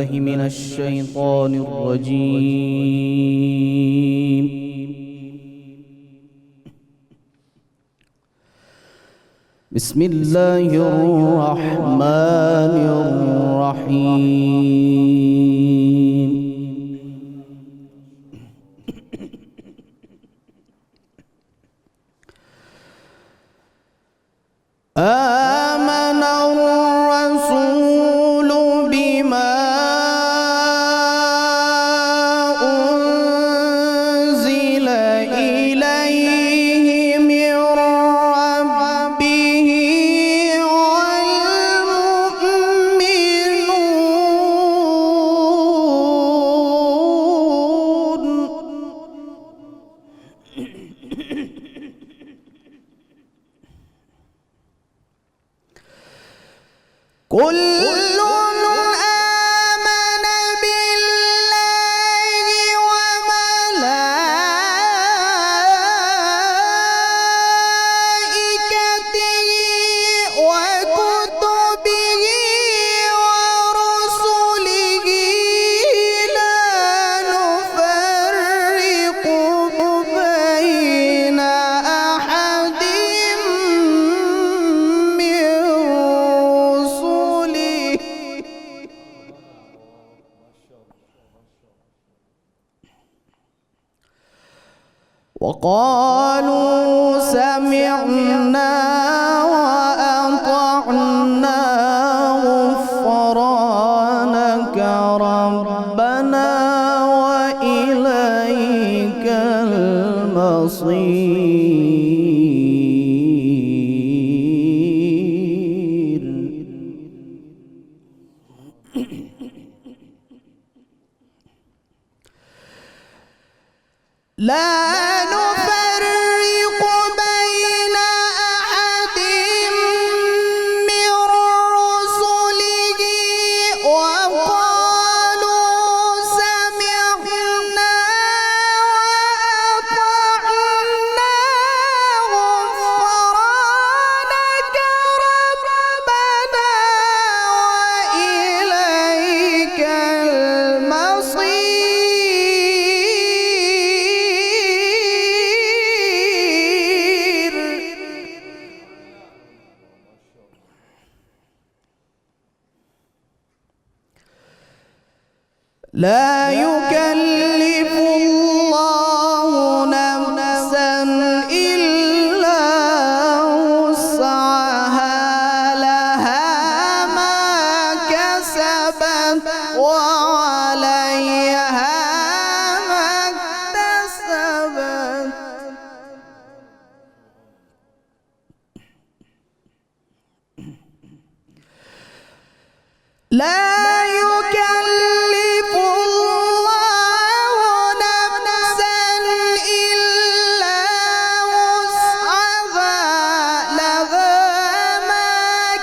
بالله من الشيطان الرجيم. بسم الله الرحمن الرحيم. آمن الرسول بما أنزل إليه من ربه والمؤمنون كل آمن بالله وملائكته وكتبه ورسله لا نفرق بين أحد من رسله وقالوا سمعنا وأطعنا غفرانك ربنا وإليك المصير. لا نفرق بين أحد من رسله وقالوا سمعنا وأطعنا غفرانك ربنا وإليك المصير. لا يكلف الله نفسا إلا وسعها لها ما كسبت وعليها ما اكتسبت. لا يكلف الله نفسا إلا وسعها لها ما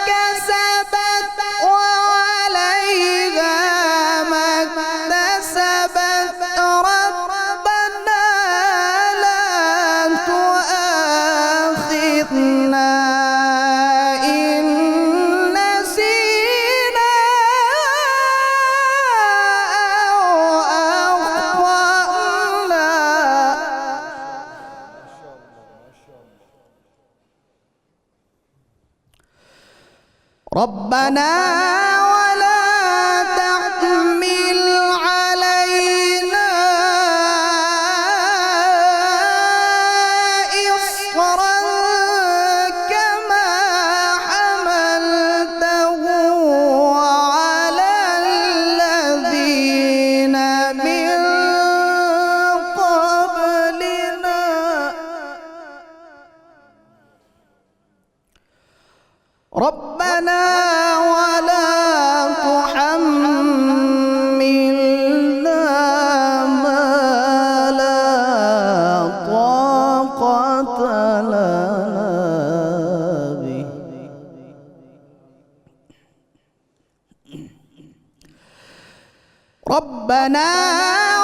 كسبت وعليها ما اكتسبت ربنا لا تؤاخذنا إن نسينا ربنا ولا تحمل علينا إصرا كما حملته على الذين من قبلنا ربنا ولا تحملنا ما لا طاقة لنا به ربنا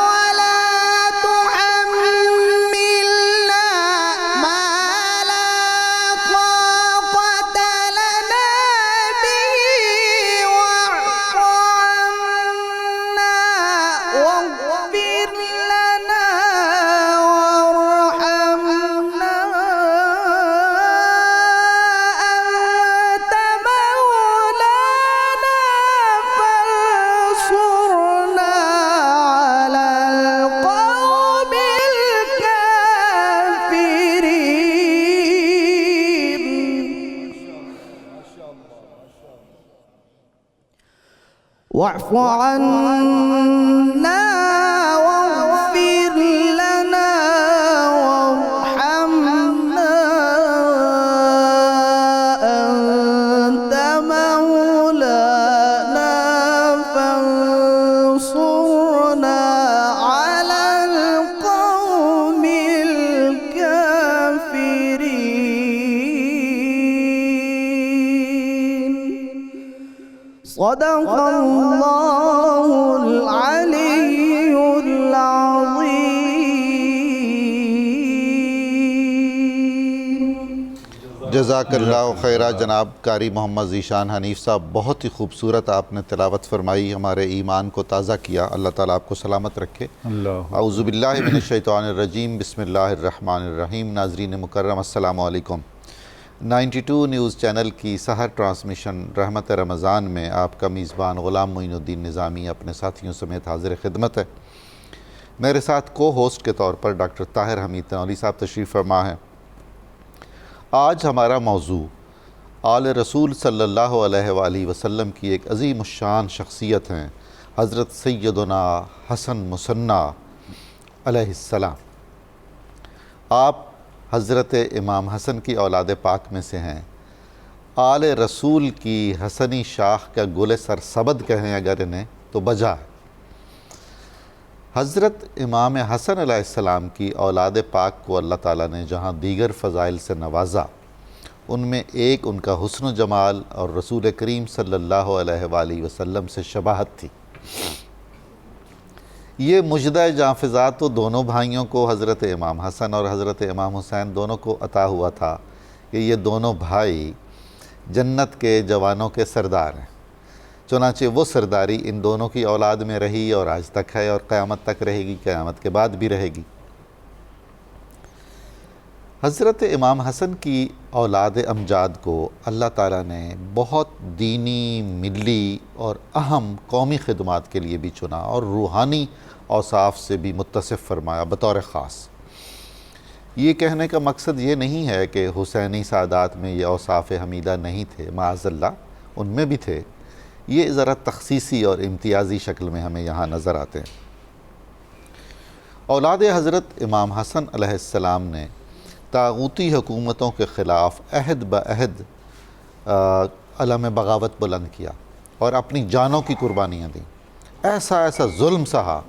ولا تحملنا ما لا طاقة لنا به واعف عنا واعف عنا واغفر لنا وارحمنا أنت مولانا فانصرنا على القوم الكافرين. صدق الله العلي العظيم. جزاک اللہ خیرہ جناب قاری محمد ذیشان حنیف صاحب، بہت ہی خوبصورت آپ نے تلاوت فرمائی، ہمارے ایمان کو تازہ کیا، اللہ تعالیٰ آپ کو سلامت رکھے. اعوذ باللہ من الشیطان الرجیم، بسم اللہ الرحمن الرحیم. ناظرین مکرم السلام علیکم. 92 نیوز چینل کی سحر ٹرانسمیشن رحمت رمضان میں آپ کا میزبان غلام معین الدین نظامی اپنے ساتھیوں سمیت حاضر خدمت ہے. میرے ساتھ کو ہوسٹ کے طور پر ڈاکٹر طاہر حمید تنولی صاحب تشریف فرما ہیں. آج ہمارا موضوع آل رسول صلی اللہ علیہ وآلہ وسلم کی ایک عظیم الشان شخصیت ہیں، حضرت سیدنا حسن مثنیٰ علیہ السلام. آپ حضرت امام حسن کی اولاد پاک میں سے ہیں. آل رسول کی حسنی شاخ کا گل سرسبد کہیں اگر انہیں تو بجا ہے. حضرت امام حسن علیہ السلام کی اولاد پاک کو اللہ تعالیٰ نے جہاں دیگر فضائل سے نوازا، ان میں ایک ان کا حسن و جمال اور رسول کریم صلی اللہ علیہ وآلہ وسلم سے شباہت تھی. یہ مجدہ جاں فضا تو دونوں بھائیوں کو، حضرت امام حسن اور حضرت امام حسین دونوں کو عطا ہوا تھا کہ یہ دونوں بھائی جنت کے جوانوں کے سردار ہیں. چنانچہ وہ سرداری ان دونوں کی اولاد میں رہی اور آج تک ہے اور قیامت تک رہے گی، قیامت کے بعد بھی رہے گی. حضرت امام حسن کی اولاد امجاد کو اللہ تعالیٰ نے بہت دینی، ملی اور اہم قومی خدمات کے لیے بھی چنا اور روحانی اوصاف سے بھی متصف فرمایا بطور خاص. یہ کہنے کا مقصد یہ نہیں ہے کہ حسینی سادات میں یہ اوصاف حمیدہ نہیں تھے، معاذ اللہ ان میں بھی تھے. یہ ذرا تخصیصی اور امتیازی شکل میں ہمیں یہاں نظر آتے ہیں. اولاد حضرت امام حسن علیہ السلام نے طاغوتی حکومتوں کے خلاف عہد بعہد علم بغاوت بلند کیا اور اپنی جانوں کی قربانیاں دیں. ایسا ظلم سہا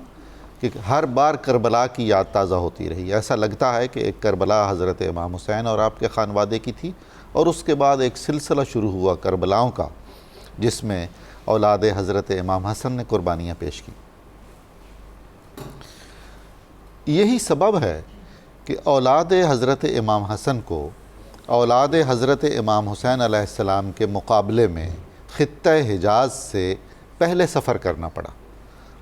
کہ ہر بار کربلا کی یاد تازہ ہوتی رہی. ایسا لگتا ہے کہ ایک کربلا حضرت امام حسین اور آپ کے خانوادے کی تھی، اور اس کے بعد ایک سلسلہ شروع ہوا کربلاؤں کا، جس میں اولاد حضرت امام حسن نے قربانیاں پیش کی. یہی سبب ہے کہ اولاد حضرت امام حسن کو اولاد حضرت امام حسین علیہ السلام کے مقابلے میں خطہ حجاز سے پہلے سفر کرنا پڑا.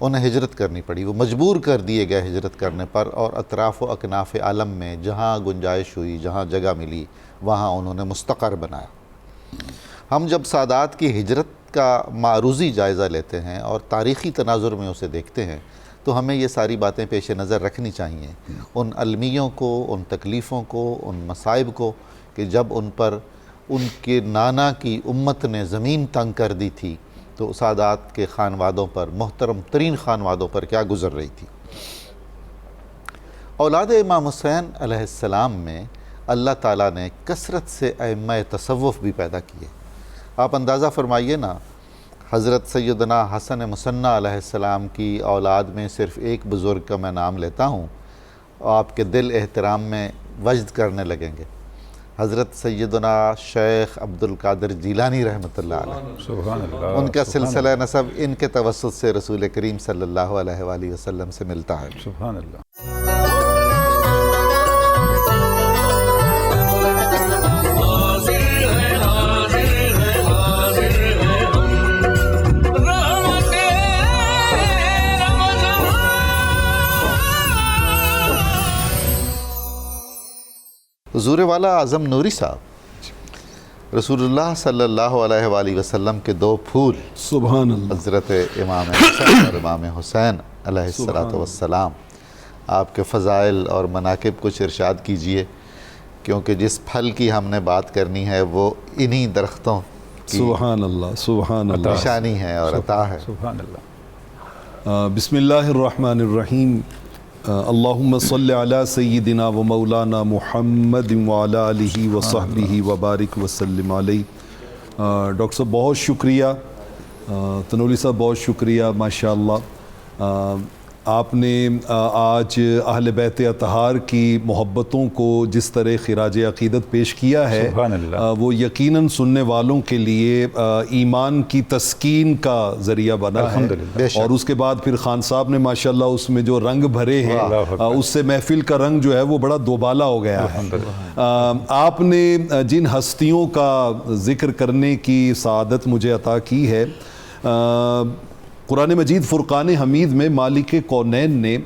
انہیں ہجرت کرنی پڑی، وہ مجبور کر دیے گئے ہجرت کرنے پر، اور اطراف و اکناف عالم میں جہاں گنجائش ہوئی، جہاں جگہ ملی، وہاں انہوں نے مستقر بنایا. ہم جب سادات کی ہجرت کا معروضی جائزہ لیتے ہیں اور تاریخی تناظر میں اسے دیکھتے ہیں تو ہمیں یہ ساری باتیں پیش نظر رکھنی چاہیے، ان المیوں کو، ان تکلیفوں کو، ان مصائب کو، کہ جب ان پر ان کے نانا کی امت نے زمین تنگ کر دی تھی تو سادات کے خانوادوں پر، محترم ترین خانوادوں پر کیا گزر رہی تھی. اولاد امام حسین علیہ السلام میں اللہ تعالیٰ نے کثرت سے ائمہ تصوف بھی پیدا کیے. آپ اندازہ فرمائیے نا، حضرت سیدنا حسن مثنیٰ علیہ السلام کی اولاد میں صرف ایک بزرگ کا میں نام لیتا ہوں، آپ کے دل احترام میں وجد کرنے لگیں گے. حضرت سیدنا شیخ عبدالقادر جیلانی رحمۃ اللہ علیہ، سبحان اللہ، ان کا سلسلہ نسب ان کے توسط سے رسول کریم صلی اللہ علیہ وآلہ وسلم سے ملتا ہے. سبحان اللہ. حضور والا اعظم نوری صاحب رسول اللہ صلی اللہ علیہ وآلہ وسلم کے دو پھول، سبحان اللہ، حضرت امام حسن اور امام حسین علیہ السلام، آپ کے فضائل اور مناقب کچھ ارشاد کیجئے، کیونکہ جس پھل کی ہم نے بات کرنی ہے وہ انہی درختوں کی سبحان اللہ، سبحان اللہ، نشانی ہے اور عطا ہے۔ سبحان اللہ۔ بسم اللہ الرحمن الرحیم۔ اللہم صلی علی سیدنا و مولانا محمد وعلی آلہ وصحبہ وبارک وسلم علیہ۔ ڈاکٹر صاحب بہت شکریہ، تنولی صاحب بہت شکریہ، ماشاءاللہ آپ نے آج اہل بیت اطہار کی محبتوں کو جس طرح خراج عقیدت پیش کیا ہے، سبحان اللہ، وہ یقیناً سننے والوں کے لیے ایمان کی تسکین کا ذریعہ بنا ہے، الحمدللہ۔ اور اس کے بعد پھر خان صاحب نے ماشاءاللہ اس میں جو رنگ بھرے ہیں، اس سے محفل کا رنگ جو ہے وہ بڑا دوبالا ہو گیا ہے۔ آپ نے جن ہستیوں کا ذکر کرنے کی سعادت مجھے عطا کی ہے، قرآن مجید فرقان حمید میں مالک کونین نے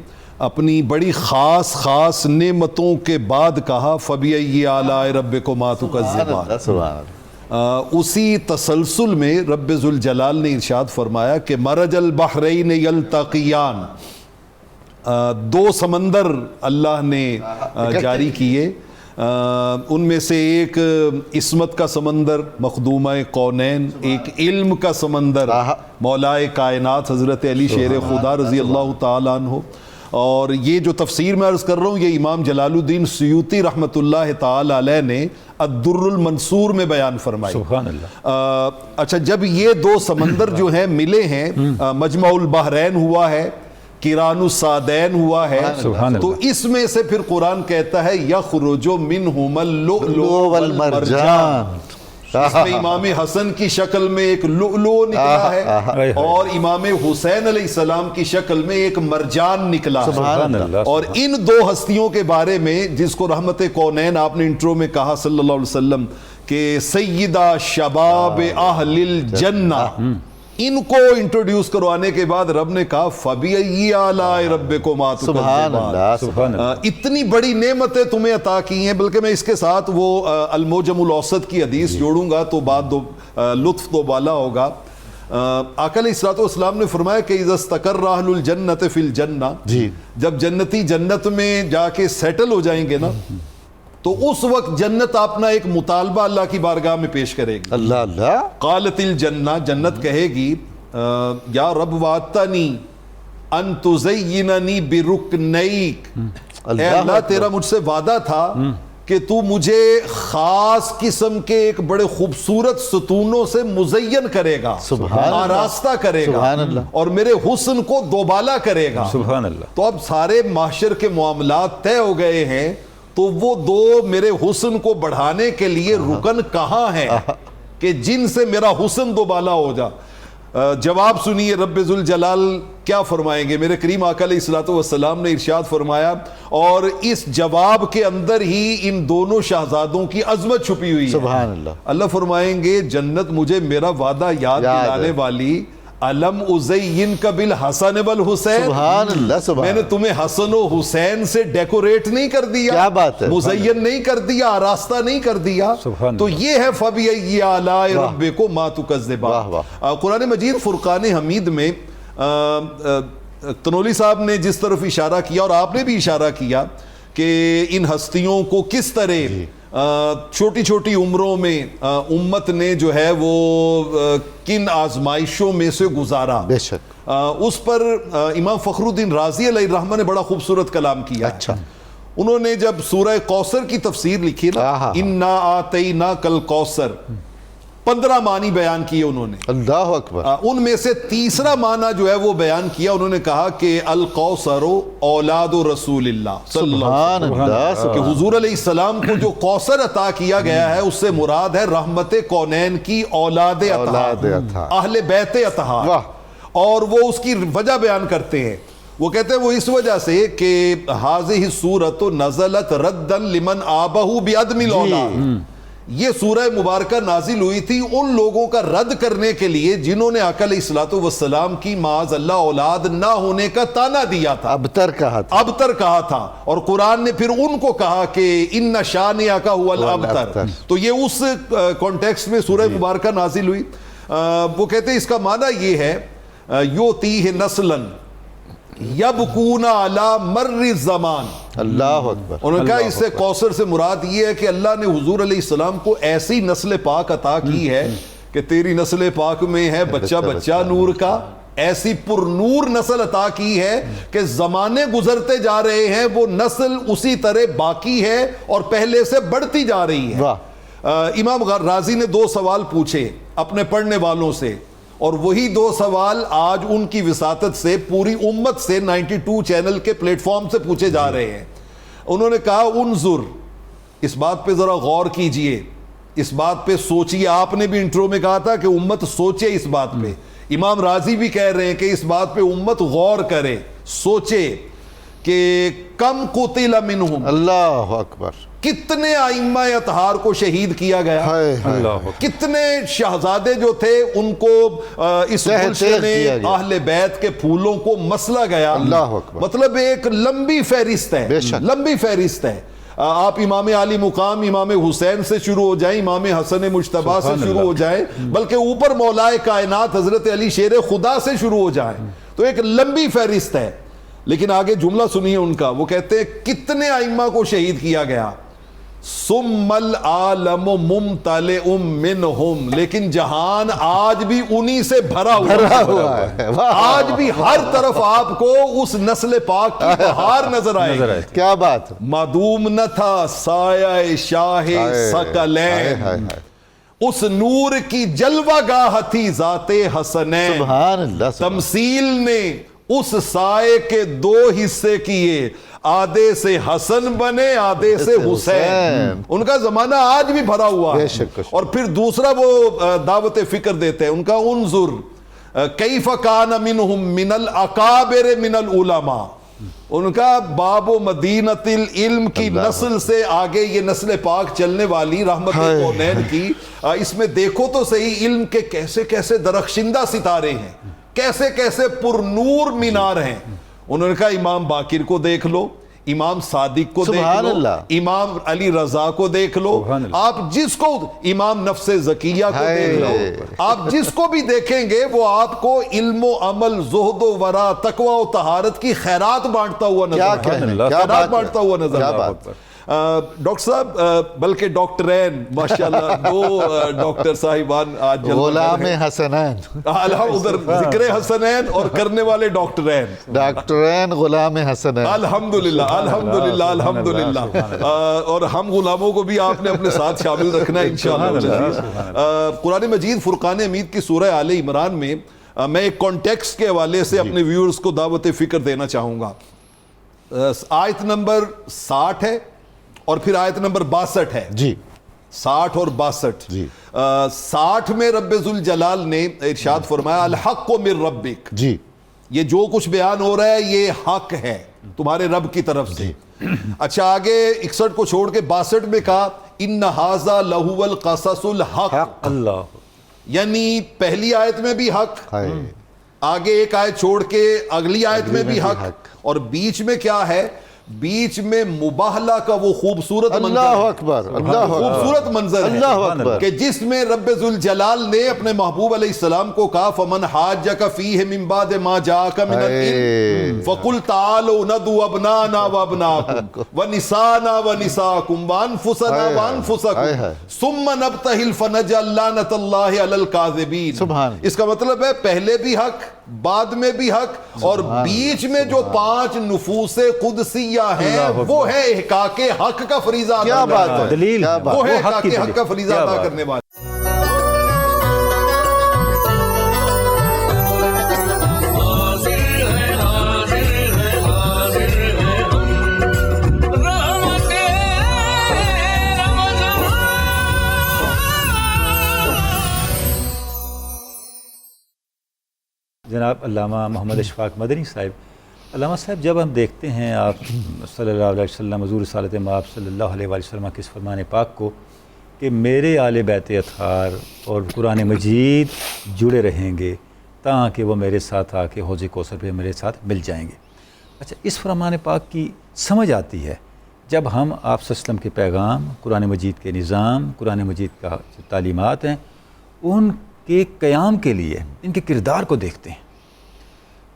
اپنی بڑی خاص نعمتوں کے بعد کہا فَبِأَيِّ آلَاءِ رَبِّكُمَا تُكَذِّبَانِ۔ سبحان اللہ۔ اسی تسلسل میں رب ذوالجلال نے ارشاد فرمایا کہ مرج البحرین یلتقیان، دو سمندر اللہ نے جاری کیے، ان میں سے ایک عصمت کا سمندر مخدومہ کونین، ایک علم کا سمندر مولائے کائنات حضرت علی شیر خدا رضی اللہ تعالیٰ عنہ۔ اور یہ جو تفسیر میں عرض کر رہا ہوں یہ امام جلال الدین سیوطی رحمۃ اللہ تعالیٰ علیہ نے الدر المنصور میں بیان فرمائی۔ سبحان اللہ۔ اچھا، جب یہ دو سمندر جو ہیں ملے ہیں، مجمع البحرین ہوا ہے، قران الصادین ہوا ہے، تو اس میں سے پھر قرآن کہتا ہے یخرج منہما اللؤلؤ والمرجان۔ اس میں امام حسن کی شکل میں ایک لؤلؤ نکلا ہے اور امام حسین علیہ السلام کی شکل میں ایک مرجان نکلا ہے۔ اور ان دو ہستیوں کے بارے میں جس کو رحمت کونین آپ نے انٹرو میں کہا صلی اللہ علیہ وسلم کہ سیدہ شباب اہل الجنہ، ان کو انٹروڈیوس کروانے کے بعد رب نے کہا فَبِأَيِّ آلَاءِ رَبِّكُمَا تُكَذِّبَانِ۔ سبحان اللہ۔ اتنی بڑی نعمتیں تمہیں عطا کی ہیں، بلکہ میں اس کے ساتھ وہ الموجم الاوسط کی حدیث جوڑوں گا تو بات لطف دوبالا ہوگا۔ آقا علیہ الصلوۃ والسلام نے فرمایا کہ اذا استقر اہل الجنۃ فی الجنہ، جب جنتی جنت میں جا کے سیٹل ہو جائیں گے نا، تو اس وقت جنت اپنا ایک مطالبہ اللہ کی بارگاہ میں پیش کرے گی۔ اللہ اللہ۔ قالت الجنہ، جنت کہے گی یا رب وعدتنی ان تزیننی برکنیک، اے اللہ تیرا مجھ سے وعدہ تھا کہ تو مجھے خاص قسم کے ایک بڑے خوبصورت ستونوں سے مزین کرے گا، آراستہ کرے گا، اور میرے حسن کو دوبالا کرے گا۔ سبحان اللہ۔ تو اب سارے معاشر کے معاملات طے ہو گئے ہیں، تو وہ دو میرے حسن کو بڑھانے کے لیے رکن کہاں ہیں کہ جن سے میرا حسن دوبالا ہو جا؟ جواب سنیے رب ذوالجلال کیا فرمائیں گے۔ میرے کریم آقا علیہ الصلوۃ والسلام نے ارشاد فرمایا، اور اس جواب کے اندر ہی ان دونوں شہزادوں کی عظمت چھپی ہوئی ہے۔ سبحان اللہ۔ اللہ فرمائیں گے جنت مجھے میرا وعدہ یاد دلانے والی، علم ازین کا بالحسن والحسین، سبحان اللہ۔ سبحان میں نے تمہیں حسن و حسین سے ڈیکوریٹ نہیں کر دیا، کیا بات ہے، مزین نہیں کر دیا، آراستہ نہیں کر دیا۔ تو یہ ہے فَبِأَيِّ آلَاءِ رَبِّكُمَا تُكَذِّبَانِ۔ قرآن مجید فرقان حمید میں تنولی صاحب نے جس طرف اشارہ کیا اور آپ نے بھی اشارہ کیا کہ ان ہستیوں کو کس طرح چھوٹی چھوٹی عمروں میں امت نے جو ہے وہ کن آزمائشوں میں سے گزارا، بے شک اس پر امام فخر الدین رازی علیہ الرحمہ نے بڑا خوبصورت کلام کیا۔ اچھا، انہوں نے جب سورہ کوثر کی تفسیر لکھی نا، اِنَّا آتَيْنَاكَ الْكَوْثَرَ، 15 معنی بیان کیے انہوں نے۔ اللہ اکبر۔ ان میں سے تیسرا معنی جو ہے وہ بیان کیا، انہوں نے کہا کہ القوثر اولاد رسول اللہ صلی اللہ علیہ وسلم، کہ حضور علیہ السلام کو جو کوثر عطا کیا گیا ہے اس سے مراد ہے رحمت کونین کی اولاد اطہار، اہل بیت اطہار۔ اور وہ اس کی وجہ بیان کرتے ہیں، وہ کہتے ہیں وہ اس وجہ سے کہ هذه السورۃ نزلت ردا لمن آبہ بعدم الاولاد، یہ سورہ مبارکہ نازل ہوئی تھی ان لوگوں کا رد کرنے کے لیے جنہوں نے آقا علیہ الصلوۃ والسلام کی معاذ اللہ اولاد نہ ہونے کا طعنہ دیا تھا، ابتر کہا تھا، اور قرآن نے پھر ان کو کہا کہ ان شانئک ھو الابتر۔ تو یہ اس کانٹیکسٹ میں سورہ مبارکہ نازل ہوئی۔ وہ کہتے ہیں اس کا معنی یہ ہے یؤتیہ نسلا یبکون علی مر الزمان۔ اللہ اکبر۔ انہوں نے کہا اس سے کوثر سے مراد یہ ہے کہ اللہ نے حضور علیہ السلام کو ایسی نسل پاک عطا کی ہے کہ تیری نسل پاک میں ہے بچہ بچہ نور کا، ایسی پر نور نسل عطا کی ہے کہ زمانے گزرتے جا رہے ہیں وہ نسل اسی طرح باقی ہے اور پہلے سے بڑھتی جا رہی ہے۔ امام رازی نے 2 سوال پوچھے اپنے پڑھنے والوں سے، اور وہی 2 سوال آج ان کی وساطت سے پوری امت سے 92 چینل کے پلیٹ فارم سے پوچھے جا رہے ہیں۔ انہوں نے کہا انظر، اس بات پہ ذرا غور کیجئے، اس بات پہ سوچئے۔ آپ نے بھی انٹرو میں کہا تھا کہ امت سوچے اس بات پہ، امام راضی بھی کہہ رہے ہیں کہ اس بات پہ امت غور کرے، سوچے کہ کم قتل منہم، اللہ اکبر، کتنے ائمہ اطہار کو شہید کیا گیا، کتنے شہزادے جو تھے ان کو اس گلشن اہل بیت کے پھولوں کو مسلا گیا۔ اللہ اکبر، مطلب ایک لمبی فہرست ہے، لمبی فہرست ہے۔ آپ امام علی مقام امام حسین سے شروع ہو جائیں، امام حسن مجتبیٰ سے شروع ہو جائیں، بلکہ اوپر مولا کائنات حضرت علی شیر خدا سے شروع ہو جائیں، تو ایک لمبی فہرست ہے۔ لیکن آگے جملہ سنیے ان کا، وہ کہتے ہیں کتنے ائمہ کو شہید کیا گیا، ثم العالم ممتلئ منہم، لیکن جہان آج بھی انہی سے بھرا ہوا ہے، آج بھی ہر طرف آپ کو اس نسل پاک کی بہار نظر آئے گی۔ کیا بات، معدوم نہ تھا سایہ شاہ ثقلین، اس نور کی جلوہ گاہ تھی ذات حسنین، سبحان اللہ، تمثیل نے اس سائے کے 2 حصے کیے، آدھے سے حسن بنے آدھے سے حسین۔ ان کا زمانہ آج بھی بھرا ہوا ہے۔ اور پھر دوسرا وہ دعوت فکر دیتے ہیں، ان کا انظر کیف کان منہم من الاکابر من العلماء، ان کا باب و مدینۃ العلم کی نسل سے آگے یہ نسل پاک چلنے والی رحمت کونین کی، اس میں دیکھو تو صحیح علم کے کیسے کیسے درخشندہ ستارے ہیں، کیسے کیسے پر نور مینار ہیں۔ انہوں نے کہا امام باقر کو دیکھ لو، امام صادق کو دیکھ لو، امام علی رضا کو دیکھ لو، آپ جس کو، امام نفس زکیہ کو دیکھ لو، آپ جس کو بھی دیکھیں گے وہ آپ کو علم و عمل، زہد و ورع، تقوی و طہارت کی خیرات بانٹتا ہوا نظر آئے گا۔ ڈاکٹر صاحب، بلکہ ڈاکٹرین، ماشاءاللہ 2 ڈاکٹر صاحبان آج غلام حسنین، ادھر ذکر حسنین اور کرنے والے ڈاکٹرین، ڈاکٹرین غلام حسنین، الحمدللہ الحمدللہ الحمدللہ۔ اور ہم غلاموں کو بھی آپ نے اپنے ساتھ شامل رکھنا ہے انشاءاللہ۔ قرآن مجید فرقان حمید کی سورہ آل عمران میں میں ایک کانٹیکسٹ کے حوالے سے اپنے ویورز کو دعوت فکر دینا چاہوں گا۔ آیت نمبر 60 ہے اور پھر آیت نمبر 62 ہے، جی 60 اور 62۔ 60 میں رب ذوالجلال نے ارشاد فرمایا الحق من ربک، جی یہ جو کچھ بیان ہو رہا ہے یہ حق ہے تمہارے رب کی طرف سے۔ اچھا آگے 61 کو چھوڑ کے 62 میں کہا ان ھذا لہو القصص الحق، اللہ، یعنی پہلی آیت میں بھی حق، آگے ایک آیت چھوڑ کے اگلی آیت میں بھی حق، اور بیچ میں کیا ہے، بیچ میں مباہلہ کا وہ خوبصورت منظر، اللہ اکبر، اللہ خوبصورت منظر ہے کہ جس میں رب ذوالجلال نے اپنے محبوب علیہ السلام کو کہا فمن حاجک فیہ من بعد ما جاءک من العلم فقل تعالوا ندعو ابناءنا وابناءکم ونساءنا ونساءکم وانفسنا وانفسکم ثم نبتہل فنجعل لعنۃ اللہ علی الکاذبین۔ اس کا مطلب ہے پہلے بھی حق، بعد میں بھی حق، اور بیچ میں جو 5 نفوس قدسیہ ہیں وہ ہے احقاق حق کا فریضہ ادا کرنے والے، وہ ہے احقاق حق کا فریضہ ادا کرنے والے۔ جناب علامہ محمد اشفاق مدنی صاحب، علامہ صاحب جب ہم دیکھتے ہیں آپ صلی اللہ علیہ وسلم حضور رسالت مآب صلی اللہ علیہ وسلم کے اس فرمان پاک کو کہ میرے آل بیت اطہار اور قرآن مجید جڑے رہیں گے تاکہ وہ میرے ساتھ آ کے حوض کوثر پہ میرے ساتھ مل جائیں گے۔ اچھا اس فرمان پاک کی سمجھ آتی ہے جب ہم آپ صلی اللہ علیہ وسلم کے پیغام، قرآن مجید کے نظام، قرآن مجید کا جو تعلیمات ہیں ان کے قیام کے لیے ان کے کردار کو دیکھتے ہیں،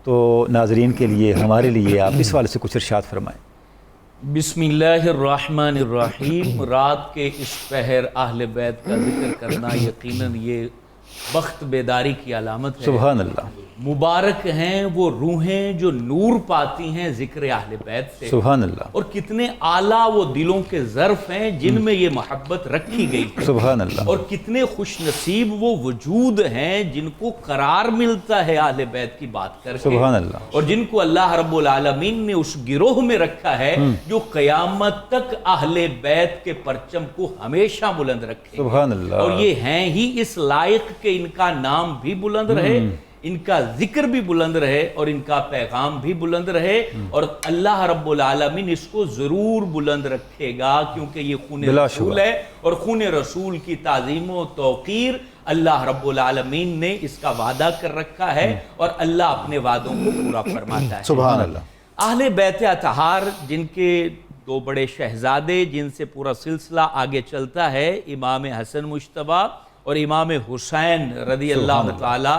تو ناظرین کے لیے، ہمارے لیے آپ اس والے سے کچھ ارشاد فرمائیں۔ بسم اللہ الرحمن الرحیم۔ رات کے اس پہر اہل بیت کا ذکر کرنا یقیناً یہ بخت بیداری کی علامت ہے۔ سبحان اللہ، مبارک ہیں وہ روحیں جو نور پاتی ہیں ذکر اہل بیت سے۔ سبحان اللہ، اور کتنے اعلیٰ وہ دلوں کے ظرف ہیں جن میں یہ محبت رکھی گئی ہے۔ سبحان اللہ، اور کتنے خوش نصیب وہ وجود ہیں جن کو قرار ملتا ہے اہل بیت کی بات کر کے، سبحان اللہ، اور جن کو اللہ رب العالمین نے اس گروہ میں رکھا ہے جو قیامت تک اہل بیت کے پرچم کو ہمیشہ بلند رکھے۔ سبحان اللہ، اور یہ ہیں ہی اس لائق کہ ان کا نام بھی بلند رہے، ان کا ذکر بھی بلند رہے، اور ان کا پیغام بھی بلند رہے، اور اللہ رب العالمین اس کو ضرور بلند رکھے گا، کیونکہ یہ خون رسول ہے، اور خون رسول کی تعظیم و توقیر اللہ رب العالمین نے اس کا وعدہ کر رکھا ہے، اور اللہ اپنے وعدوں کو پورا فرماتا ہے۔ سبحان اللہ۔ اہل بیت اطہار جن کے دو بڑے شہزادے جن سے پورا سلسلہ آگے چلتا ہے، امام حسن مجتبیٰ اور امام حسین رضی اللہ تعالی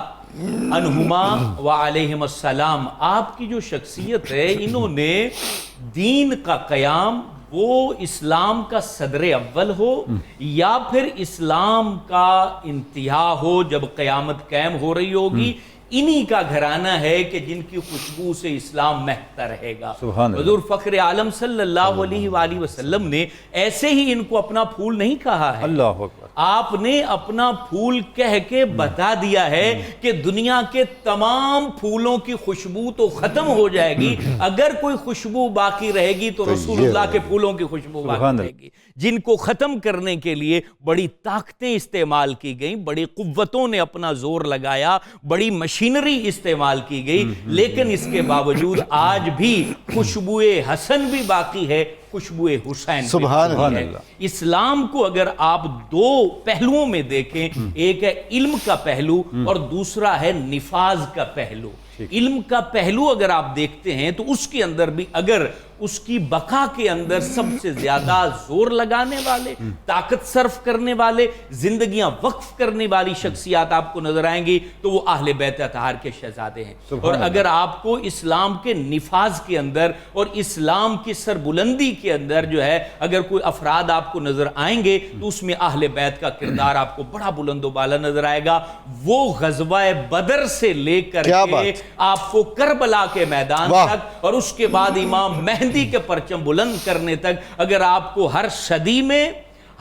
عنہما وعلیہم السلام، آپ کی جو شخصیت ہے، انہوں نے دین کا قیام، وہ اسلام کا صدر اول ہو یا پھر اسلام کا انتہا ہو جب قیامت قائم ہو رہی ہوگی، انہی کا گھرانہ ہے کہ جن کی خوشبو سے اسلام مہکتا رہے گا۔ حضور فخر عالم صلی اللہ علیہ وآلہ وسلم نے ایسے ہی ان کو اپنا پھول نہیں کہا ہے، اللہ اکبر، آپ نے اپنا پھول کہہ کے بتا دیا ہے کہ دنیا کے تمام پھولوں کی خوشبو تو ختم ہو جائے گی، اگر کوئی خوشبو باقی رہے گی تو رسول اللہ کے پھولوں کی خوشبو باقی رہے گی، جن کو ختم کرنے کے لیے بڑی طاقتیں استعمال کی گئیں، بڑی قوتوں نے اپنا زور لگایا، بڑی مشینری استعمال کی گئی، لیکن اس کے باوجود آج بھی خوشبوئے حسن بھی باقی ہے، خوشبوئے حسین بھی باقی ہے۔ اسلام کو اگر آپ دو پہلوؤں میں دیکھیں، ایک ہے علم کا پہلو اور دوسرا ہے نفاذ کا پہلو۔ علم کا پہلو اگر آپ دیکھتے ہیں تو اس کے اندر بھی اگر اس کی بقا کے اندر سب سے زیادہ زور لگانے والے، طاقت صرف کرنے والے، زندگیاں وقف کرنے والی شخصیات آپ کو نظر آئیں گی تو وہ اہل بیت اطہار کے شہزادے ہیں۔ اور اگر آپ کو اسلام کے نفاذ کے اندر اور اسلام کی سربلندی کے اندر جو ہے اگر کوئی افراد آپ کو نظر آئیں گے تو اس میں اہل بیت کا کردار آپ کو بڑا بلند و بالا نظر آئے گا۔ وہ غزوہ بدر سے لے کر کے آپ کو کربلا کے میدان تک اور اس کے بعد امام مہدی کے پرچم بلند کرنے تک، اگر آپ کو ہر صدی میں،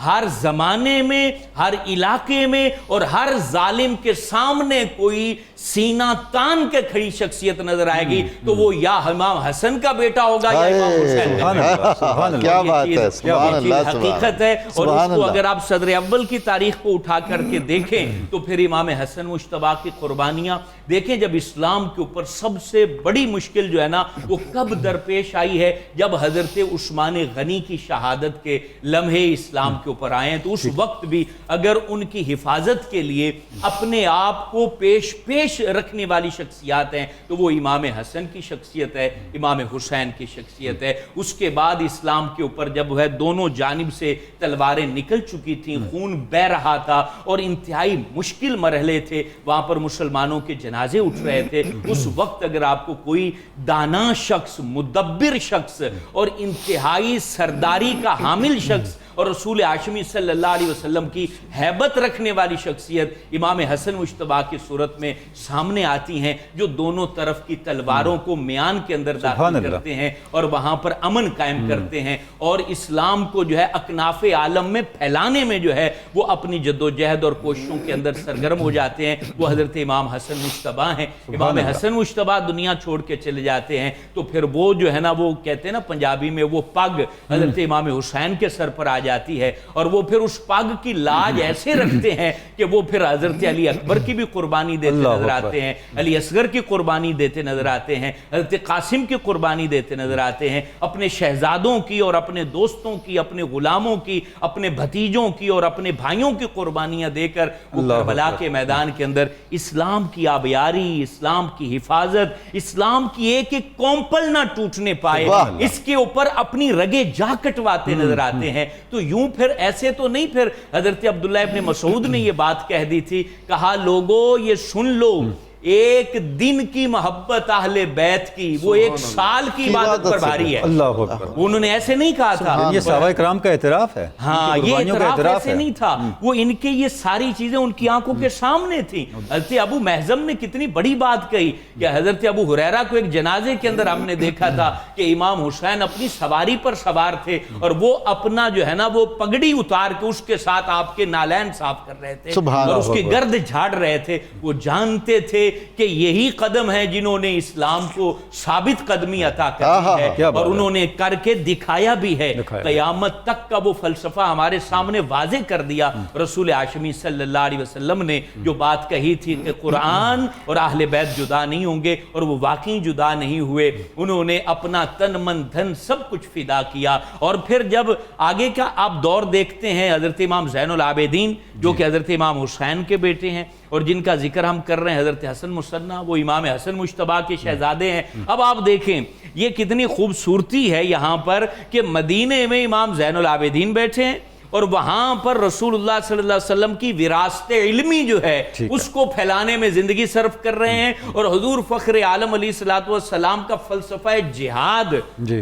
ہر زمانے میں، ہر علاقے میں اور ہر ظالم کے سامنے کوئی سینہ تان کے کھڑی شخصیت نظر آئے گی تو وہ یا امام حسن کا بیٹا ہوگا یا امام حسین کا بیٹا۔ کیا بات ہے، سبحان اللہ، حقیقت ہے۔ اور اس کو اگر آپ صدر اول کی تاریخ کو اٹھا کر کے دیکھیں تو پھر امام حسن مجتبیٰ کی قربانیاں دیکھیں۔ جب اسلام کے اوپر سب سے بڑی مشکل جو ہے نا وہ کب درپیش آئی ہے، جب حضرت عثمان غنی کی شہادت کے لمحے اسلام کے اوپر آئے ہیں، تو اس وقت بھی اگر ان کی حفاظت کے لیے اپنے آپ کو پیش رکھنے والی شخصیات ہیں تو وہ امام حسن کی شخصیت ہے، امام حسین کی شخصیت ہے۔ اس کے بعد اسلام کے اوپر جب ہے دونوں جانب سے تلواریں نکل چکی تھیں، خون بہ رہا تھا اور انتہائی مشکل مرحلے تھے، وہاں پر مسلمانوں کے جنازے اٹھ رہے تھے، اس وقت اگر آپ کو کوئی دانا شخص، مدبر شخص اور انتہائی سرداری کا حامل شخص اور رسول ہاشمی صلی اللہ علیہ وسلم کی ہیبت رکھنے والی شخصیت امام حسن مجتبیٰ کی صورت میں سامنے آتی ہیں، جو دونوں طرف کی تلواروں کو میان کے اندر داخل کرتے ہیں اور وہاں پر امن قائم کرتے ہیں اور اسلام کو جو ہے اکناف عالم میں پھیلانے میں جو ہے وہ اپنی جد و جہد اور کوششوں کے اندر سرگرم ہو جاتے ہیں۔ وہ حضرت امام حسن مجتبیٰ ہیں۔ امام حسن مجتبیٰ دنیا چھوڑ کے چلے جاتے ہیں تو پھر وہ جو ہے نا وہ کہتے ہیں نا پنجابی میں وہ پگ حضرت امام حسین کے سر پر آ جاتی ہے اور وہ پھر اس پگ کی لاج ایسے رکھتے ہیں کہ وہ پھر حضرت علی اکبر کی بھی قربانی دیتے نظر آتے ہیں، علی اصغر کی قربانی دیتے نظر آتے ہیں، حضرت قاسم کی قربانی دیتے نظر آتے ہیں، اپنے شہزادوں کی اور اپنے دوستوں کی، اپنے غلاموں کی، اپنے بھتیجوں کی اور اپنے بھائیوں کی قربانیاں دے کر وہ کربلا کے میدان کے اندر اسلام کی آبیاری، اسلام کی حفاظت، اسلام کی ایک ایک کومپل نہ ٹوٹنے پائے، اس کے اوپر اپنی رگیں جا کٹواتے نظر آتے ہیں۔ تو یوں پھر ایسے تو نہیں، پھر حضرت عبداللہ ابن مسعود نے یہ بات کہہ دی تھی، کہا لوگو یہ سن لو ایک دن کی محبت اہل بیت کی وہ ایک سال کی عبادت پر بھاری ہے. اللہ اکبر. انہوں نے ایسے نہیں کہا تھا. یہ صحابہ کرام کا اعتراف ہے. ہاں یہ اعتراف ایسے نہیں تھا. وہ ان کے یہ ساری چیزیں ان کی آنکھوں کے سامنے تھیں. حضرت ابو محزم نے کتنی بڑی بات کہی کہ حضرت ابو ہریرہ کو ایک جنازے کے اندر ہم نے دیکھا تھا کہ امام حسین اپنی سواری پر سوار تھے اور وہ اپنا جو ہے نا وہ پگڑی اتار کے اس کے ساتھ آپ کے نالین صاف کر رہے تھے اور اس کی گرد جھاڑ رہے تھے. وہ جانتے تھے کہ یہی قدم ہے جنہوں نے اسلام کو ثابت قدمی عطا کری ہے اور انہوں نے کر کے دکھایا بھی ہے. قیامت تک کا وہ فلسفہ ہمارے سامنے واضح کر دیا. رسول ہاشمی صلی اللہ علیہ وسلم نے جو بات کہی تھی کہ قرآن اور اہل بیت جدا نہیں ہوں گے، اور وہ واقعی جدا نہیں ہوئے. انہوں نے اپنا تن من دھن سب کچھ فدا کیا. اور پھر جب آگے کا آپ دور دیکھتے ہیں حضرت امام زین العابدین جو کہ حضرت امام حسین کے بیٹے ہیں اور جن کا ذکر ہم کر رہے ہیں، حضرت حسن مصنع، وہ امام حسن مجتبیٰ کے شہزادے ہیں. اب آپ دیکھیں یہ کتنی خوبصورتی ہے یہاں پر کہ مدینے میں امام زین العابدین بیٹھے ہیں اور وہاں پر رسول اللہ صلی اللہ علیہ وسلم کی وراثت علمی جو ہے اس کو پھیلانے میں زندگی صرف کر رہے ہیں. اور حضور فخر عالم علیہ الصلوۃ والسلام کا فلسفہ جہاد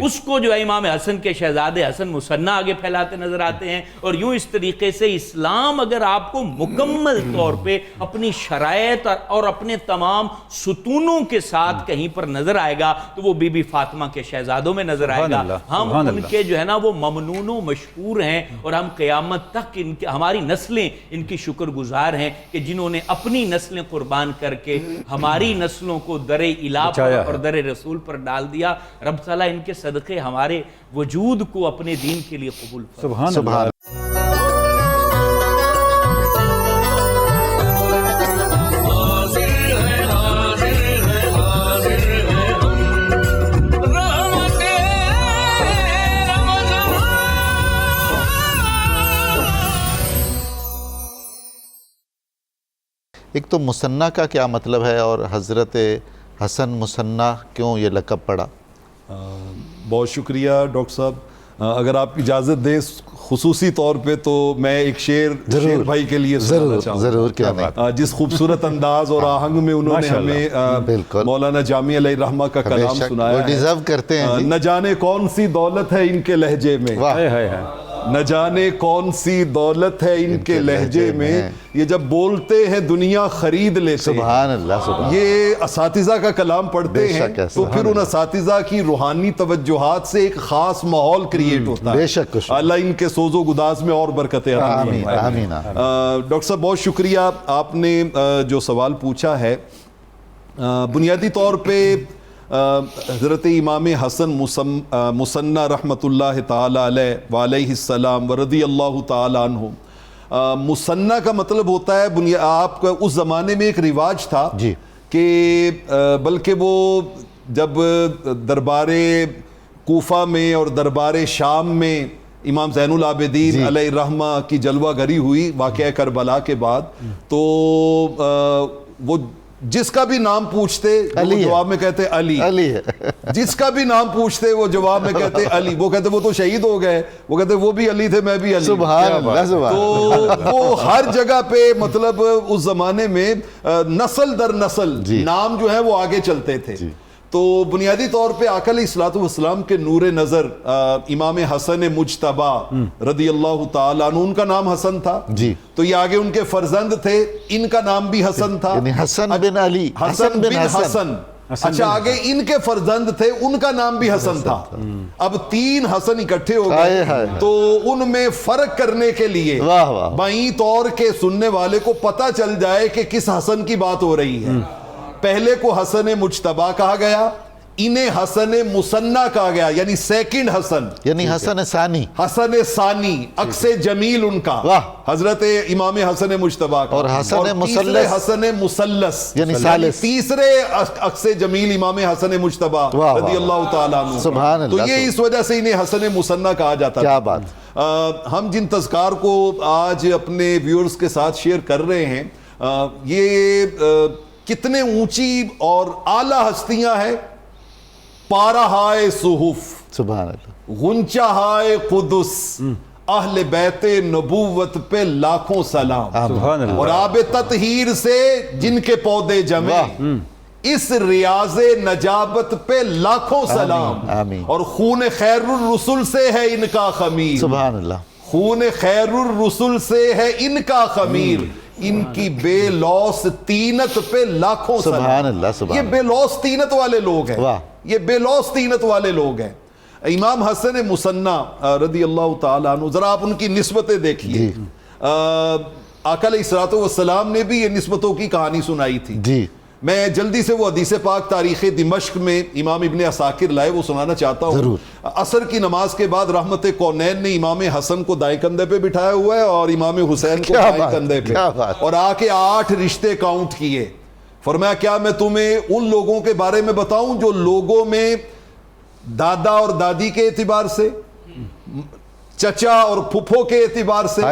اس کو جو ہے امام حسن کے شہزادے حسن مصنع آگے پھیلاتے نظر آتے ہیں. اور یوں اس طریقے سے اسلام اگر آپ کو مکمل طور پہ اپنی شرائط اور اپنے تمام ستونوں کے ساتھ کہیں پر نظر آئے گا تو وہ بی بی فاطمہ کے شہزادوں میں نظر آئے گا. ہم ان کے جو ہے نا وہ ممنون و مشکور ہیں اور ہم قیامت تک ہماری نسلیں ان کی شکر گزار ہیں کہ جنہوں نے اپنی نسلیں قربان کر کے ہماری نسلوں کو در الہ پر اور در رسول پر ڈال دیا. رب تعالیٰ ان کے صدقے ہمارے وجود کو اپنے دین کے لیے قبول فرمائے. سبحان اللہ. ایک تو مصنع کا کیا مطلب ہے اور حضرت حسن مصنع کیوں یہ لقب پڑا؟ بہت شکریہ ڈاکٹر صاحب. اگر آپ اجازت دیں خصوصی طور پہ تو میں ایک شیر بھائی کے لیے سنانا چاہوں گا. ضرور کیا نہیں. جس خوبصورت انداز اور آہنگ میں انہوں نے ہمیں مولانا جامی علیہ الرحمہ کا کلام سنایا ہے. ڈیزرو کرتے ہیں. نہ جانے کون سی دولت ہے ان کے لہجے میں، نہ جانے کون سی دولت ہے ان کے لہجے میں، یہ جب بولتے ہیں دنیا خرید لیتے. سبحان اللہ. سبحان. یہ اساتذہ کا کلام پڑھتے ہیں تو پھر ان اساتذہ کی روحانی توجہات سے ایک خاص ماحول کریٹ ہوتا ہے. بے شک. اللہ ان کے سوز و گداز میں اور برکتیں عطا فرمائے. آمین. ڈاکٹر صاحب بہت شکریہ. آپ نے جو سوال پوچھا ہے بنیادی طور پہ حضرت امام حسن مصنع رحمۃ اللہ تعالی علیہ وعلیہ السلام ورضی اللہ تعالی عنہ. مصنع کا مطلب ہوتا ہے آپ کا اس زمانے میں ایک رواج تھا کہ بلکہ وہ جب دربار کوفہ میں اور دربار شام میں امام زین العابدین علیہ الرحمہ کی جلوہ گری ہوئی واقعہ کربلا کے بعد، تو وہ جس کا بھی نام پوچھتے وہ جواب میں کہتے علی. جس کا بھی نام پوچھتے وہ جواب میں کہتے علی. وہ کہتے وہ تو شہید ہو گئے، وہ کہتے وہ بھی علی تھے میں بھی علی. سبحان اللہ. تو وہ ہر جگہ پہ مطلب اس زمانے میں نسل در نسل نام جو ہے وہ آگے چلتے تھے. تو بنیادی طور پہ آقا علیہ الصلوۃ والسلام کے نور نظر امام حسن مجتبیٰ رضی اللہ تعالیٰ عنہ، ان کا نام حسن تھا. تو یہ آگے ان کے فرزند تھے، ان کا نام بھی حسن تھا، یعنی حسن بن علی، حسن بن حسن. اچھا آگے ان کے فرزند تھے، ان کا نام بھی حسن تھا. اب تین حسن اکٹھے ہو گئے تو ان میں فرق کرنے کے لیے بائیں طور کے سننے والے کو پتہ چل جائے کہ کس حسن کی بات ہو رہی ہے. پہلے کو حسن مجتبیٰ کہا گیا، انہیں حسن مصنع کہا گیا، یعنی سیکنڈ حسن، یعنی حسن ثانی. حسن ثانی عکس جمیل ان کا حضرت امام حسن مجتبیٰ کا. اور حسن مثلث، حسن مثلث یعنی ثالث، تیسرے عکس جمیل امام حسن مجتبیٰ رضی اللہ تعالیٰ عنہ. سبحان اللہ. تو یہ اس وجہ سے انہیں حسن مصنع کہا جاتا. کیا بات. ہم جن تذکار کو آج اپنے ویورز کے ساتھ شیئر کر رہے ہیں یہ کتنے اونچی اور اعلیٰ ہستیاں ہیں. پارہ ہائے صحف، سبحان اللہ، غنچہ ہائے قدس، اہل بیت نبوت پہ لاکھوں سلام، سبحان اللہ، اور آب تطہیر سے جن کے پودے جمے، اس ریاض نجابت پہ لاکھوں سلام، آمین۔ اور خون خیر الرسل سے ہے ان کا خمیر، سبحان اللہ، خون خیر الرسل سے ہے ان کا خمیر، ان کی بے لوس تینت پہ لاکھوں سلام۔ سبحان اللہ، سبحان یہ اللہ، بے لوس تینت والے لوگ ہیں، واہ، یہ بے لوس تینت والے لوگ ہیں۔ امام حسن مصنع رضی اللہ تعالیٰ عنہ، ذرا آپ ان کی نسبتیں دیکھیے، آقا علیہ الصلوۃ والسلام نے بھی یہ نسبتوں کی کہانی سنائی تھی۔ جی، میں جلدی سے وہ حدیث پاک تاریخ دمشق میں امام ابن عساکر لائے، وہ سنانا چاہتا ہوں۔ ضرور۔ عصر کی نماز کے بعد رحمت کونین نے امام حسن کو دائیں کندھے پہ بٹھایا ہوا ہے اور امام حسین کو کیا بائیں بات، کندھے پہ، کیا بات۔ اور آ کے 8 رشتے کاؤنٹ کیے۔ فرمایا کیا میں تمہیں ان لوگوں کے بارے میں بتاؤں جو لوگوں میں دادا اور دادی کے اعتبار سے، چچا اور پھپھو کے اعتبار سے،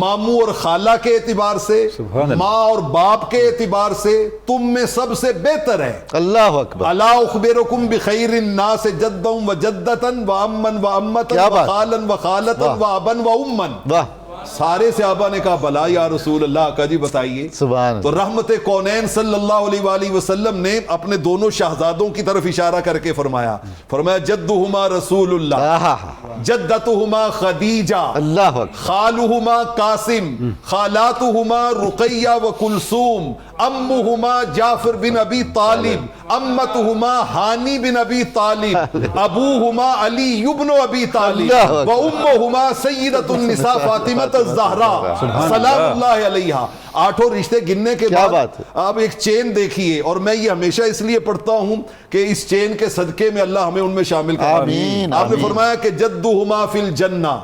ماموں اور خالہ کے اعتبار سے، سبحان اللہ، ماں اور باپ کے اعتبار سے تم میں سب سے بہتر ہے۔ اللہ اکبر، الا اخبرکم بخیر الناس جدا وجدتا واما وامتا کیا بات، وخالا وخالتا وابا واما۔ واہ، سارے صحابہ نے کہا بلا یا رسول اللہ، کا جی بتائیے۔ سبحان تو اللہ، رحمت کونین صلی اللہ علیہ وآلہ وسلم نے اپنے دونوں شہزادوں کی طرف اشارہ کر کے فرمایا جدہما رسول اللہ، جدتہما خدیجہ، اللہ اکبر، خالہما قاسم، خالاتہما رقیہ و کلثوم، امہما جعفر بن ابی طالب، امتہما ہانی بن ابی طالب، ابوہما علی بن ابی طالب، و امہما سیدۃ النساء فاطمہ الزہرا سلام اللہ علیہا۔ 8 رشتے گننے کے بعد آپ ایک چین دیکھیے، اور میں یہ ہمیشہ اس لیے پڑھتا ہوں کہ اس چین کے صدقے میں اللہ ہمیں ان میں شامل کرے۔ آمین، آپ نے آمین۔ فرمایا کہ جدہما فی الجنہ،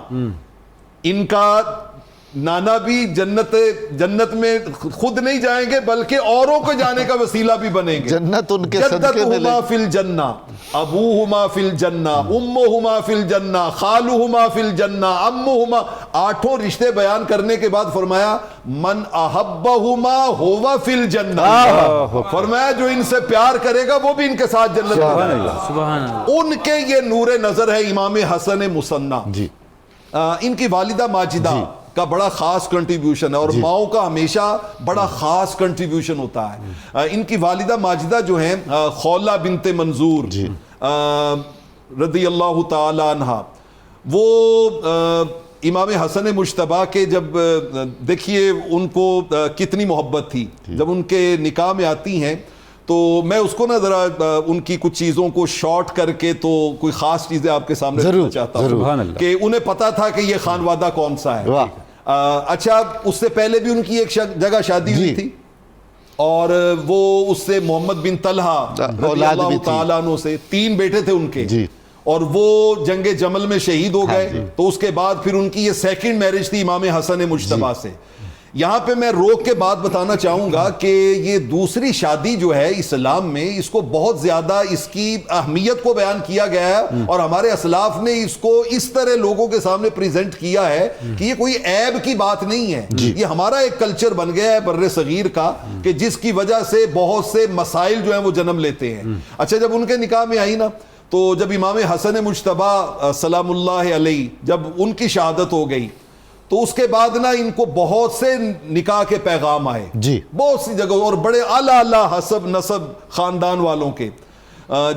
ان کا نانا بھی جنت میں خود نہیں جائیں گے بلکہ اوروں کو جانے کا وسیلہ بھی بنیں گے۔ جنت ان کے صدقے میں جدتہما فی الجنہ، ابوہما فی الجنہ، امہما فی الجنہ، خالہما فی الجنہ، امہما۔ 8 رشتے بیان کرنے کے بعد فرمایا من احبہما ہوا فی الجنہ، فرمایا جو ان سے پیار کرے گا وہ بھی ان کے ساتھ جنت میں جائے گا۔ سبحان اللہ۔ ان کے یہ نور نظر ہے امام حسن مصنع۔ جی، ان کی والدہ ماجدہ کا بڑا خاص کنٹریبیوشن ہے، اور ماؤں کا ہمیشہ بڑا خاص کنٹریبیوشن ہوتا ہے۔ ان کی والدہ ماجدہ جو ہیں خولہ بنت منظور رضی اللہ تعالی عنہ، وہ امام حسن مجتبیٰ کے، جب دیکھیے ان کو کتنی محبت تھی، جب ان کے نکاح میں آتی ہیں تو میں اس کو نا ذرا ان کی کچھ چیزوں کو شارٹ کر کے تو کوئی خاص چیزیں آپ کے سامنے رکھنا چاہتا ہوں کہ انہیں پتا تھا کہ یہ خانوادہ کون سا ہے۔ اچھا، اس سے پہلے بھی ان کی ایک جگہ شادی ہوئی تھی، اور وہ اس سے محمد بن طلحہ رضی اللہ تعالیٰ عنہ سے 3 بیٹے تھے ان کے، اور وہ جنگ جمل میں شہید ہو گئے۔ تو اس کے بعد پھر ان کی یہ 2nd میرج تھی امام حسن مجتبیٰ سے۔ یہاں پہ میں روک کے بات بتانا چاہوں گا کہ یہ دوسری شادی جو ہے اسلام میں، اس کو بہت زیادہ اس کی اہمیت کو بیان کیا گیا ہے، اور ہمارے اسلاف نے اس کو اس طرح لوگوں کے سامنے پریزنٹ کیا ہے کہ یہ کوئی عیب کی بات نہیں ہے، یہ ہمارا ایک کلچر بن گیا ہے بر صغیر کا، کہ جس کی وجہ سے بہت سے مسائل جو ہیں وہ جنم لیتے ہیں۔ اچھا، جب ان کے نکاح میں آئی نا، تو جب امام حسن مجتبیٰ سلام اللہ علیہ، جب ان کی شہادت ہو گئی، تو اس کے بعد نا ان کو بہت سے نکاح کے پیغام آئے، بہت سی جگہوں، اور بڑے اعلیٰ حسب نسب خاندان والوں کے۔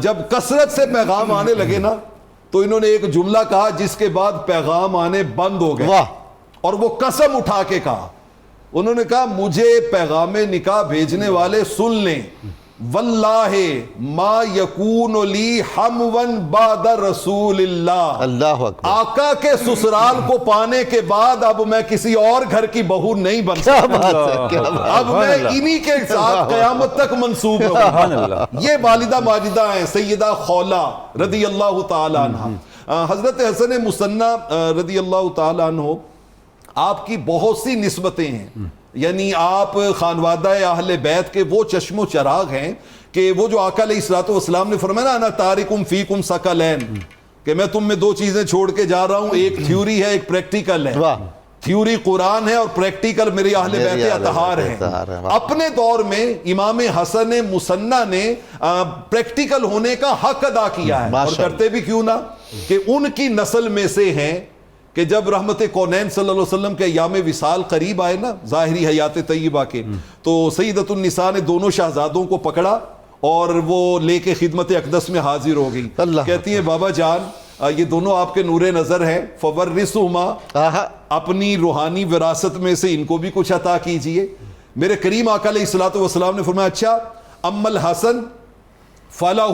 جب کثرت سے پیغام آنے لگے نا، تو انہوں نے ایک جملہ کہا جس کے بعد پیغام آنے بند ہو گئے، اور وہ قسم اٹھا کے کہا، انہوں نے کہا مجھے پیغام نکاح بھیجنے والے سن لیں، واللہ ما یکون لی حمون بعد رسول اللہ، اللہ اکبر، آقا کے سسرال کو پانے کے بعد اب میں کسی اور گھر کی بہو نہیں بن سکتا، اب میں انہی کے ساتھ قیامت تک منسوب ہوں۔ یہ والدہ ماجدہ ہیں سیدہ خولہ رضی اللہ تعالی عنہ۔ حضرت حسن مصنع رضی اللہ تعالی عنہ، آپ کی بہت سی نسبتیں ہیں، یعنی آپ خانوادہ اہل بیت کے وہ چشم و چراغ ہیں کہ وہ جو آقا علیہ الصلوۃ والسلام نے فرمایا نا انا تارکم فیکم ثقلین، کہ میں تم میں 2 چیزیں چھوڑ کے جا رہا ہوں، ایک تھیوری ہے، ایک پریکٹیکل ہے۔ تھیوری قرآن ہے اور پریکٹیکل میرے اہل بیت اطہار ہیں۔ اپنے دور میں امام حسن مصنع نے پریکٹیکل ہونے کا حق ادا کیا ہے، اور کرتے بھی کیوں نہ، کہ ان کی نسل میں سے ہیں کہ جب رحمت کونین صلی اللہ علیہ وسلم کے ایام وصال قریب آئے نا ظاہری حیات طیبہ کے، تو سیدۃ النساء نے دونوں شہزادوں کو پکڑا اور وہ لے کے خدمت اقدس میں حاضر ہو گئی. کہتی ہیں بابا جان یہ دونوں آپ کے نور نظر ہیں، فورثہما، اپنی روحانی وراثت میں سے ان کو بھی کچھ عطا کیجئے. میرے کریم آقا علیہ الصلوۃ والسلام نے فرمایا اچھا اما الحسن فلہ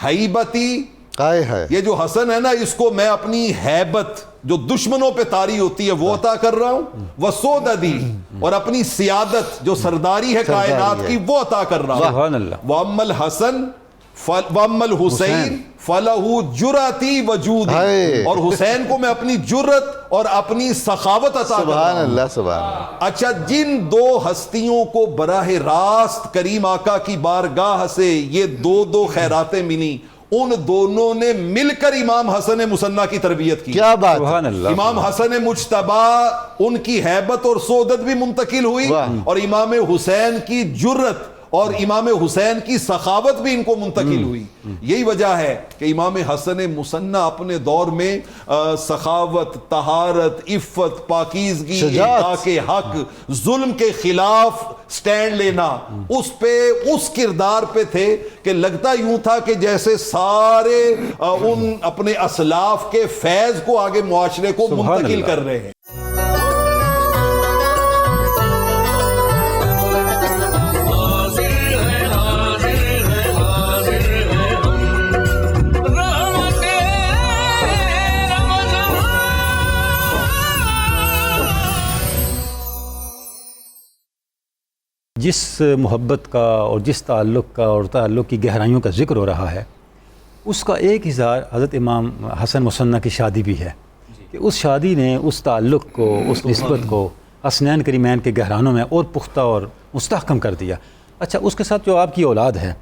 ہیبتی، یہ جو حسن ہے نا اس کو میں اپنی ہیبت جو دشمنوں پہ طاری ہوتی ہے وہ عطا کر رہا ہوں، وسوددی، اور اپنی سیادت جو سرداری ہے کائنات کی وہ عطا کر رہا ہوں. سبحان اللہ. وَأَمَّا الْحَسَنِ وَأَمَّا الْحُسَيْنِ فَلَهُ جُرَتِي وَجُودِي، اور حسین کو میں اپنی جرت اور اپنی سخاوت عطا کر رہا ہوں. سبحان اللہ سبحان اللہ. اچھا جن دو ہستیوں کو براہ راست کریم آقا کی بارگاہ سے یہ دو خیراتیں ملی، ان دونوں نے مل کر امام حسن مصنع کی تربیت کی. کیا بات. سبحان اللہ. امام حسن مجتبی ان کی ہیبت اور سعادت بھی منتقل ہوئی، اور امام حسین کی جرت اور امام حسین کی سخاوت بھی ان کو منتقل ہوئی. یہی وجہ ہے کہ امام حسن مصنع اپنے دور میں سخاوت، طہارت، عفت، پاکیزگی، اطاعت کے حق، ظلم کے خلاف سٹینڈ لینا، اس پہ اس کردار پہ تھے کہ لگتا یوں تھا کہ جیسے سارے ان اپنے اسلاف کے فیض کو آگے معاشرے کو منتقل کر رہے ہیں. جس محبت کا اور جس تعلق کا اور تعلق کی گہرائیوں کا ذکر ہو رہا ہے، اس کا ایک اظہار حضرت امام حسن مصنع کی شادی بھی ہے کہ اس شادی نے اس تعلق کو، اس نسبت کو حسنین کریمین کے گہرانوں میں اور پختہ اور مستحکم کر دیا. اچھا اس کے ساتھ جو آپ کی اولاد ہے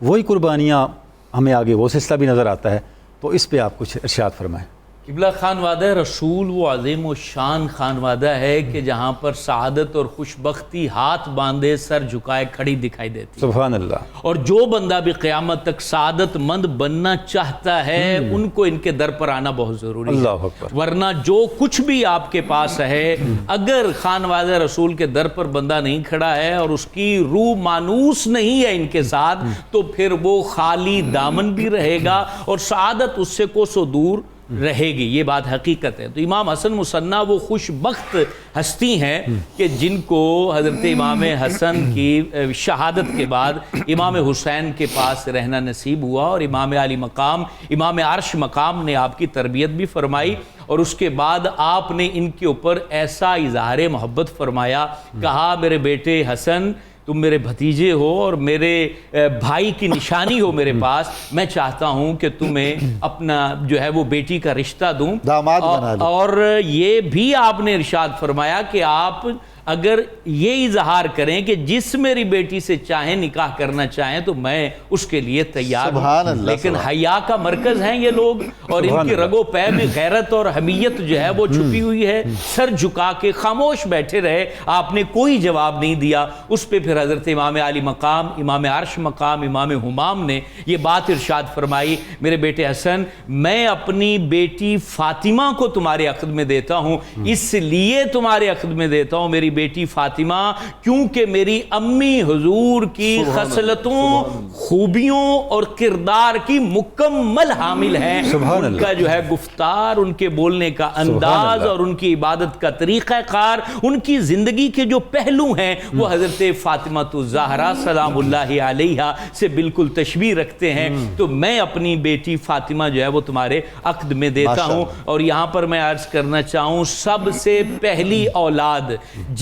وہی قربانیاں ہمیں آگے وہ سلسلہ بھی نظر آتا ہے، تو اس پہ آپ کچھ ارشاد فرمائیں. قبلہ خانوادہ رسول وہ عظیم و شان خانوادہ ہے کہ جہاں پر سعادت اور خوشبختی ہاتھ باندھے سر جھکائے کھڑی دکھائی دیتی. سبحان اللہ. اور جو بندہ بھی قیامت تک سعادت مند بننا چاہتا ہے ان کو ان کے در پر آنا بہت ضروری ہے. اللہ اکبر. ورنہ جو کچھ بھی آپ کے پاس ہے، اگر خانوادہ رسول کے در پر بندہ نہیں کھڑا ہے اور اس کی روح مانوس نہیں ہے ان کے ساتھ، تو پھر وہ خالی دامن بھی رہے گا اور سعادت اس سے کوسوں دور رہے گی. یہ بات حقیقت ہے. تو امام حسن مصنع وہ خوش بخت ہستی ہیں کہ جن کو حضرت امام حسن کی شہادت کے بعد امام حسین کے پاس رہنا نصیب ہوا، اور امام علی مقام، امام عرش مقام نے آپ کی تربیت بھی فرمائی، اور اس کے بعد آپ نے ان کے اوپر ایسا اظہار محبت فرمایا، کہا میرے بیٹے حسن تم میرے بھتیجے ہو اور میرے بھائی کی نشانی ہو میرے پاس، میں چاہتا ہوں کہ تمہیں اپنا جو ہے وہ بیٹی کا رشتہ دوں. داماد بنا لو. اور یہ بھی آپ نے ارشاد فرمایا کہ آپ اگر یہ اظہار کریں کہ جس میری بیٹی سے چاہیں نکاح کرنا چاہیں تو میں اس کے لیے تیار ہوں. لیکن حیا کا مرکز ہیں یہ لوگ، اور ان کی رگو پے میں غیرت اور حمیت جو ہے وہ چھپی ہوئی ہے. سر جھکا کے خاموش بیٹھے رہے، آپ نے کوئی جواب نہیں دیا. اس پہ پھر حضرت امام علی مقام، امام عرش مقام، امام ہمام نے یہ بات ارشاد فرمائی، میرے بیٹے حسن میں اپنی بیٹی فاطمہ کو تمہارے عقد میں دیتا ہوں. اس لیے تمہارے عقد میں دیتا ہوں میری بیٹی فاطمہ کیونکہ میری امی حضور کی خصلتوں، خوبیوں اور کردار کی مکمل حامل ہیں. ان کا جو ہے گفتار، ان کے بولنے کا انداز اور ان کی عبادت کا طریقہ کار، ان کی زندگی کے جو پہلو ہیں وہ حضرت فاطمہ الزہرا سلام اللہ علیہا سے بالکل تشبیہ رکھتے ہیں. تو میں اپنی بیٹی فاطمہ جو ہے وہ تمہارے عقد میں دیتا ہوں. اور یہاں پر میں عرض کرنا چاہوں سب سے پہلی اولاد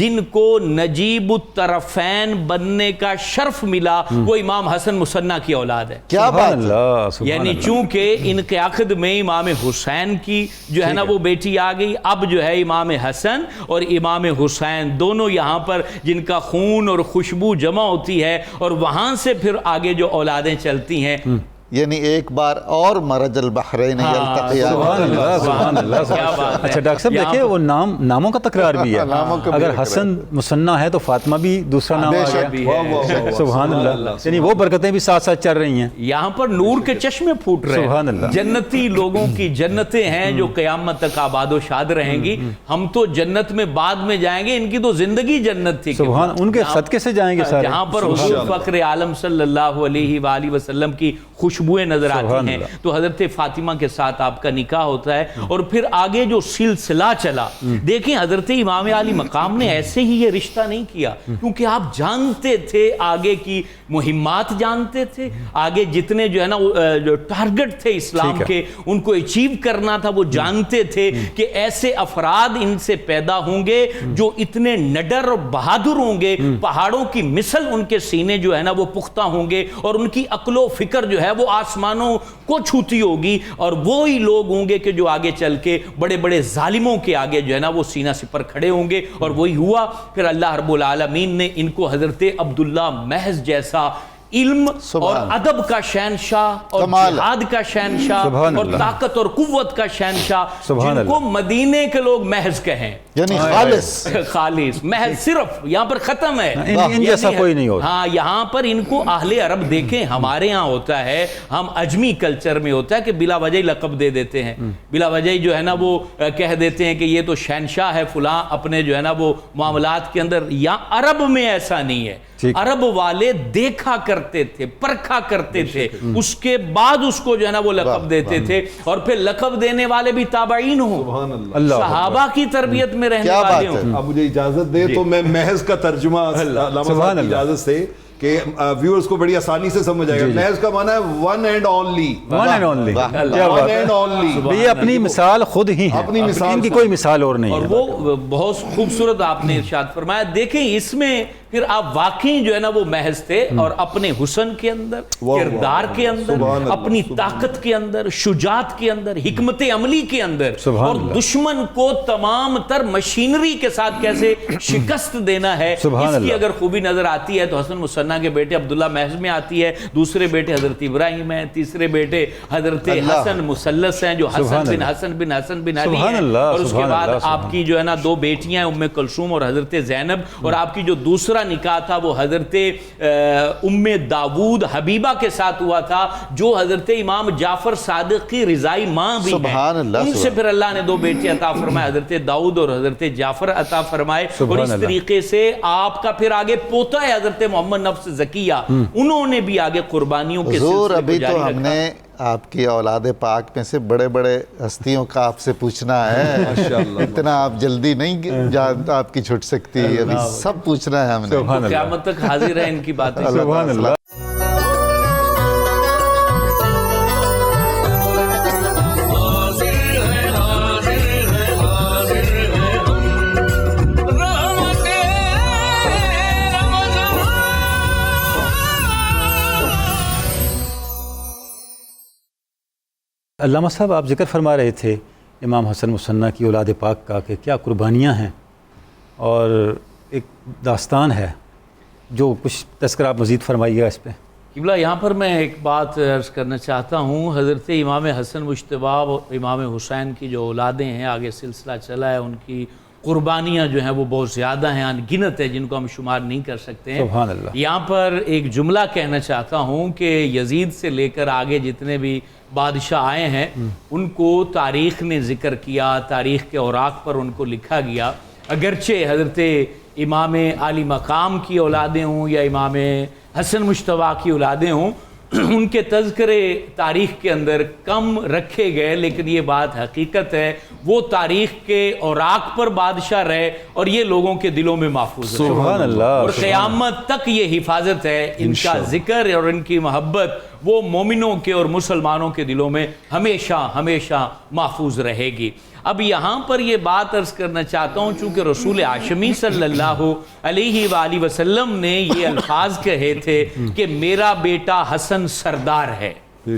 جن کو نجیب الطرفین بننے کا شرف ملا وہ امام حسن مصنع کی اولاد ہے. کیا بات. یعنی چونکہ ان کے عقد میں امام حسین کی جو ہے نا وہ بیٹی آ گئی، اب جو ہے امام حسن اور امام حسین دونوں یہاں پر جن کا خون اور خوشبو جمع ہوتی ہے، اور وہاں سے پھر آگے جو اولادیں چلتی ہیں. یعنی ایک بار اور مرج البحرین یلتقیان. سبحان اللہ. اچھا ڈاکٹر صاحب دیکھیں وہ ناموں کا تکرار بھی ہے. اگر حسن مثنیٰ ہے تو فاطمہ بھی دوسرا نام آ گیا. سبحان اللہ. یعنی وہ برکتیں بھی ساتھ ساتھ چل رہی ہیں. یہاں پر نور کے چشمے پھوٹ رہے ہیں. سبحان اللہ. جنتی لوگوں کی جنتیں ہیں جو قیامت تک آباد و شاد رہیں گی. ہم تو جنت میں بعد میں جائیں گے, ان کی تو زندگی جنت تھی. سبحان, ان کے صدقے سے جائیں گے سارے. جہاں پر حضور فخر عالم صلی اللہ علیہ وآلہ وسلم کی خوشبوئیں نظر آتی ہیں تو حضرت فاطمہ کے ساتھ آپ کا نکاح ہوتا ہے. اور پھر آگے جو سلسلہ چلا, دیکھیں حضرت امام علی مقام نے ایسے ہی یہ رشتہ نہیں کیا, کیونکہ آپ جانتے تھے آگے کی مہمات, جانتے تھے آگے جتنے جو ہے نا جو ٹارگٹ تھے اسلام کے ان کو اچیو کرنا تھا, وہ جانتے تھے کہ ایسے افراد ان سے پیدا ہوں گے جو اتنے نڈر اور بہادر ہوں گے, پہاڑوں کی مثل ان کے سینے جو ہے نا وہ پختہ ہوں گے, اور ان کی عقل و فکر جو ہے وہ آسمانوں کو چھوتی ہوگی, اور وہی لوگ ہوں گے کہ جو آگے چل کے بڑے بڑے ظالموں کے آگے جو ہے نا وہ سینہ سپر کھڑے ہوں گے. اور وہی ہوا. پھر اللہ رب العالمین نے ان کو حضرت عبداللہ محض جیسا علم اور ادب کا شہنشاہ اور جہاد کا شہنشاہ اور طاقت اور قوت کا شہنشاہ, جن کو مدینے کے لوگ محض کہیں, یعنی خالص محض, صرف یہاں پر ختم ہے. ان جیسا کوئی نہیں ہوتا. ہاں یہاں پر ان کو اہل عرب دیکھیں, ہمارے ہاں ہوتا ہے, ہم اجمی کلچر میں ہوتا ہے کہ بلا وجہ لقب دے دیتے ہیں, بلا وجہ جو ہے نا وہ کہہ دیتے ہیں کہ یہ تو شہنشاہ ہے فلاں اپنے جو ہے نا وہ معاملات کے اندر. یا عرب میں ایسا نہیں ہے. عرب والے دیکھا کرتے تھے, پرکھا کرتے تھے, اس کے بعد اس کو جو ہے نا وہ لقب دیتے تھے, اور پھر لقب دینے والے بھی تابعین ہوں, صحابہ کی تربیت میں رہنے والے ہوں. اب مجھے اجازت دے تو میں محض کا ترجمہ علامہ صاحب کی اجازت سے کہ ویورز کو بڑی آسانی سے سمجھ آئے گا. محض کا معنی ہے one and only. One and only. One and only. یہ اپنی مثال خود ہی ہے, اپنی مثال, ان کی کوئی مثال اور نہیں. اور وہ بہت خوبصورت آپ نے ارشاد فرمایا. دیکھیں اس میں پھر آپ واقعی جو ہے نا وہ محض تھے, اور اپنے حسن کے اندر, کردار کے اندر, اپنی طاقت کے اندر, شجاعت کے اندر, حکمت عملی کے اندر, اور دشمن کو تمام تر مشینری کے ساتھ کیسے شکست دینا ہے, اس کی اگر خوبی نظر آتی ہے تو حسن مصنع کے بیٹے عبداللہ محض میں آتی ہے, دوسرے بیٹے حضرت ابراہیم ہیں, تیسرے بیٹے حضرت حسن مثلث ہیں جو حسن بن حسن بن حسن بن علی ہیں, اور اس کے بعد آپ کی جو ہے نا دو بیٹیاں ہیں, ام کلثوم اور حضرت زینب, اور آپ کی جو دوسرا نکاح تھا وہ حضرت ام داود حبیبہ کے ساتھ ہوا تھا, جو حضرت امام جعفر صادق کی رضائی ماں بھی ہیں. ان سے پھر اللہ نے دو بیٹے عطا فرمائے, حضرت داؤد اور حضرت جعفر عطا فرمائے, اور اس طریقے سے آپ کا پھر آگے پوتا ہے حضرت محمد نفس زکیہ, انہوں نے بھی آگے قربانیوں کے سلسلے کو جاری رکھا. ہم نے آپ کی اولاد پاک میں سے بڑے بڑے ہستیوں کا آپ سے پوچھنا ہے, اتنا آپ جلدی نہیں آپ کی چھٹ سکتی, ابھی سب پوچھنا ہے ہم نے. قیامت تک حاضر ہے ان کی باتیں. سبحان اللہ. علامہ صاحب آپ ذکر فرما رہے تھے امام حسن مثنیٰ کی اولاد پاک کا کہ کیا قربانیاں ہیں, اور ایک داستان ہے جو کچھ تذکرہ آپ مزید فرمائیے گا اس پہ. قبلہ یہاں پر میں ایک بات عرض کرنا چاہتا ہوں. حضرت امام حسن مجتبیٰ اور امام حسین کی جو اولادیں ہیں, آگے سلسلہ چلا ہے, ان کی قربانیاں جو ہیں وہ بہت زیادہ ہیں, ان گنت ہے, جن کو ہم شمار نہیں کر سکتے ہیں. سبحان اللہ. یہاں پر ایک جملہ کہنا چاہتا ہوں کہ یزید سے لے کر آگے جتنے بھی بادشاہ آئے ہیں ان کو تاریخ نے ذکر کیا, تاریخ کے اوراق پر ان کو لکھا گیا. اگرچہ حضرت امام علی مقام کی اولادیں ہوں یا امام حسن مجتبیٰ کی اولادیں ہوں, ان کے تذکرے تاریخ کے اندر کم رکھے گئے, لیکن یہ بات حقیقت ہے, وہ تاریخ کے اوراق پر بادشاہ رہے اور یہ لوگوں کے دلوں میں محفوظ رہے. سبحان اللہ. اور قیامت تک یہ حفاظت ہے, ان کا ذکر اور ان کی محبت وہ مومنوں کے اور مسلمانوں کے دلوں میں ہمیشہ ہمیشہ محفوظ رہے گی. اب یہاں پر یہ بات عرض کرنا چاہتا ہوں, چونکہ رسول ہاشمی صلی اللہ علیہ وآلہ وسلم نے یہ الفاظ کہے تھے کہ میرا بیٹا حسن سردار ہے.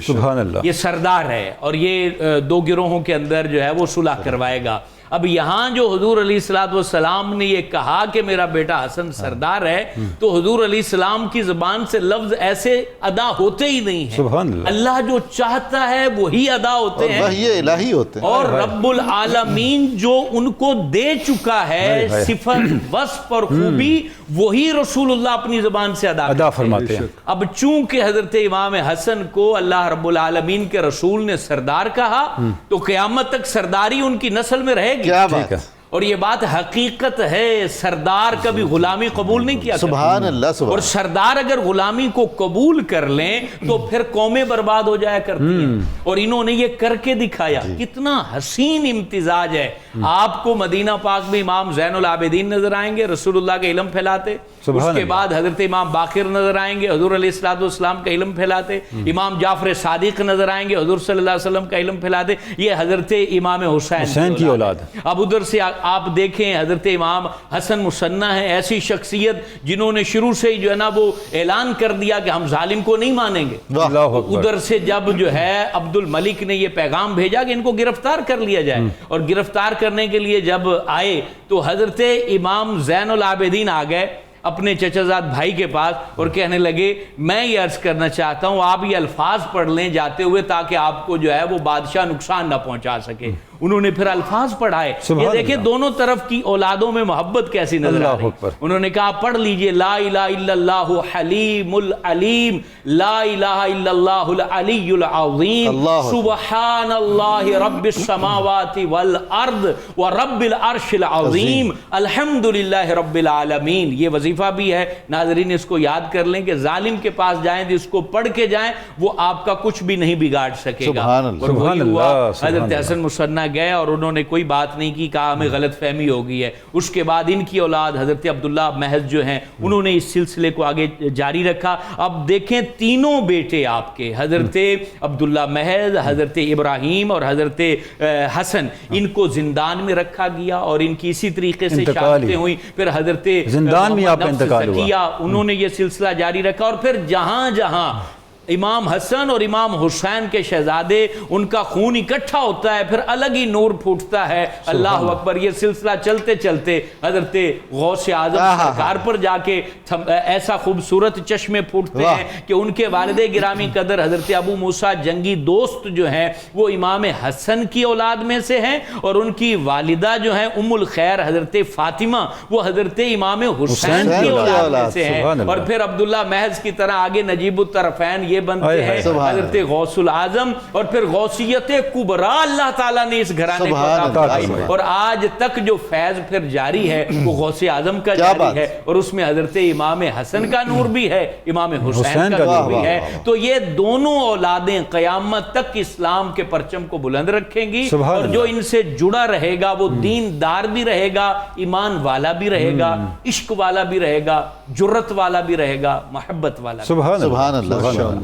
سبحان اللہ. یہ سردار ہے اور یہ دو گروہوں کے اندر جو ہے وہ صلح کروائے گا. اب یہاں جو حضور علیہ السلام نے یہ کہا کہ میرا بیٹا حسن سردار ہے تو حضور علیہ السلام کی زبان سے لفظ ایسے ادا ہوتے ہی نہیں ہیں. سبحان اللہ. اللہ جو چاہتا ہے وہی ادا ہوتے ہیں وحی الہی ہوتے ہیں. اور رب العالمین جو ان کو دے چکا ہے صفت وصف اور خوبی وہی رسول اللہ اپنی زبان سے ادا فرماتے ہیں. اب چونکہ حضرت امام حسن کو اللہ رب العالمین کے رسول نے سردار کہا تو قیامت تک سرداری ان کی نسل میں رہے گی. کیا بات ہے. اور یہ بات حقیقت ہے. سردار کبھی غلامی قبول نہیں کیا. سبحان اللہ. سبحان. اور سردار اگر غلامی کو قبول کر لیں تو پھر قومیں برباد ہو جایا کرتی ہیں. اور انہوں نے یہ کر کے دکھایا. کتنا حسین امتزاج ہے. آپ کو مدینہ پاک میں امام زین العابدین نظر آئیں گے رسول اللہ کا علم پھیلاتے. اس کے بعد حضرت امام باقر نظر آئیں گے حضور علیہ السلام کا علم پھیلاتے. امام جعفر صادق نظر آئیں گے حضور صلی اللہ علیہ وسلم کا علم پھیلاتے. یہ حضرت امام حسین کی اولاد. اب ادھر سے آپ دیکھیں حضرت امام حسن مصنع ہیں، ایسی شخصیت جنہوں نے شروع سے ہی جو ہے نا وہ اعلان کر دیا کہ ہم ظالم کو نہیں مانیں گے. ادھر سے جب جو ہے عبد الملک نے یہ پیغام بھیجا کہ ان کو گرفتار کر لیا جائے اور گرفتار کرنے کے لیے جب آئے تو حضرت امام زین العابدین آ گئے اپنے چچا زاد بھائی کے پاس اور کہنے لگے میں یہ عرض کرنا چاہتا ہوں آپ یہ الفاظ پڑھ لیں جاتے ہوئے تاکہ آپ کو جو ہے وہ بادشاہ نقصان نہ پہنچا سکے. انہوں نے پھر الفاظ پڑھائے. یہ دیکھیں دونوں طرف کی اولادوں میں محبت کیسی نظر آ رہی. انہوں نے کہا پڑھ لیجئے لا الہ الا اللہ حلیم العلیم لا الہ الا اللہ العلی العظیم سبحان اللہ رب السماوات والارض ورب العرش العظیم الحمدللہ رب العالمین. یہ وظیفہ بھی ہے. ناظرین اس کو یاد کر لیں کہ ظالم کے پاس جائیں جس کو پڑھ کے جائیں وہ آپ کا کچھ بھی نہیں بگاڑ سکے گا. اور وہی ہوا. حضرت حسن مصنع گئے اور انہوں نے کوئی بات نہیں کی. کہا ہمیں غلط فہمی ہو گئی ہے. اس کے بعد ان کی اولاد حضرت عبداللہ محض جو ہیں انہوں نے اس سلسلے کو آگے جاری رکھا. اب دیکھیں تینوں بیٹے آپ کے حضرت عبداللہ محض حضرت ابراہیم اور حضرت حسن ان کو زندان میں رکھا گیا اور ان کی اسی طریقے سے شہادتیں ہوئی. پھر حضرت زندان میں آپ کا انتقال ہوا. انہوں نے یہ سلسلہ جاری رکھا اور پھر جہاں جہاں امام حسن اور امام حسین کے شہزادے ان کا خون اکٹھا ہوتا ہے پھر الگ ہی نور پھوٹتا ہے. اللہ اکبر. یہ سلسلہ چلتے چلتے حضرت غوث اعظم سرکار پر جا کے ایسا خوبصورت چشمے پھوٹتے ہیں کہ ان کے والد گرامی قدر حضرت ابو موسیٰ جنگی دوست جو ہیں وہ امام حسن کی اولاد میں سے ہیں اور ان کی والدہ جو ہیں ام الخیر حضرت فاطمہ وہ حضرت امام حسین کی اولاد میں سے ہیں. اور پھر عبداللہ محض کی طرح آگے نجیب الطرفین یہ بنتے ہیں حضرت غوث العظم اور پھر غوثیت کبریٰ اللہ تعالیٰ نے اس گھرانے کو عطا فرمائی. اور آج تک جو فیض پھر جاری ہے وہ غوث اعظم کا جاری ہے اور اس میں حضرت امام حسن کا نور بھی ہے امام حسین کا نور بھی ہے. تو یہ دونوں اولادیں قیامت تک اسلام کے پرچم کو بلند رکھیں گی اور جو ان سے جڑا رہے گا وہ دیندار بھی رہے گا ایمان والا بھی رہے گا عشق والا بھی رہے گا جرت والا بھی رہے گا محبت والا. سبحان اللہ.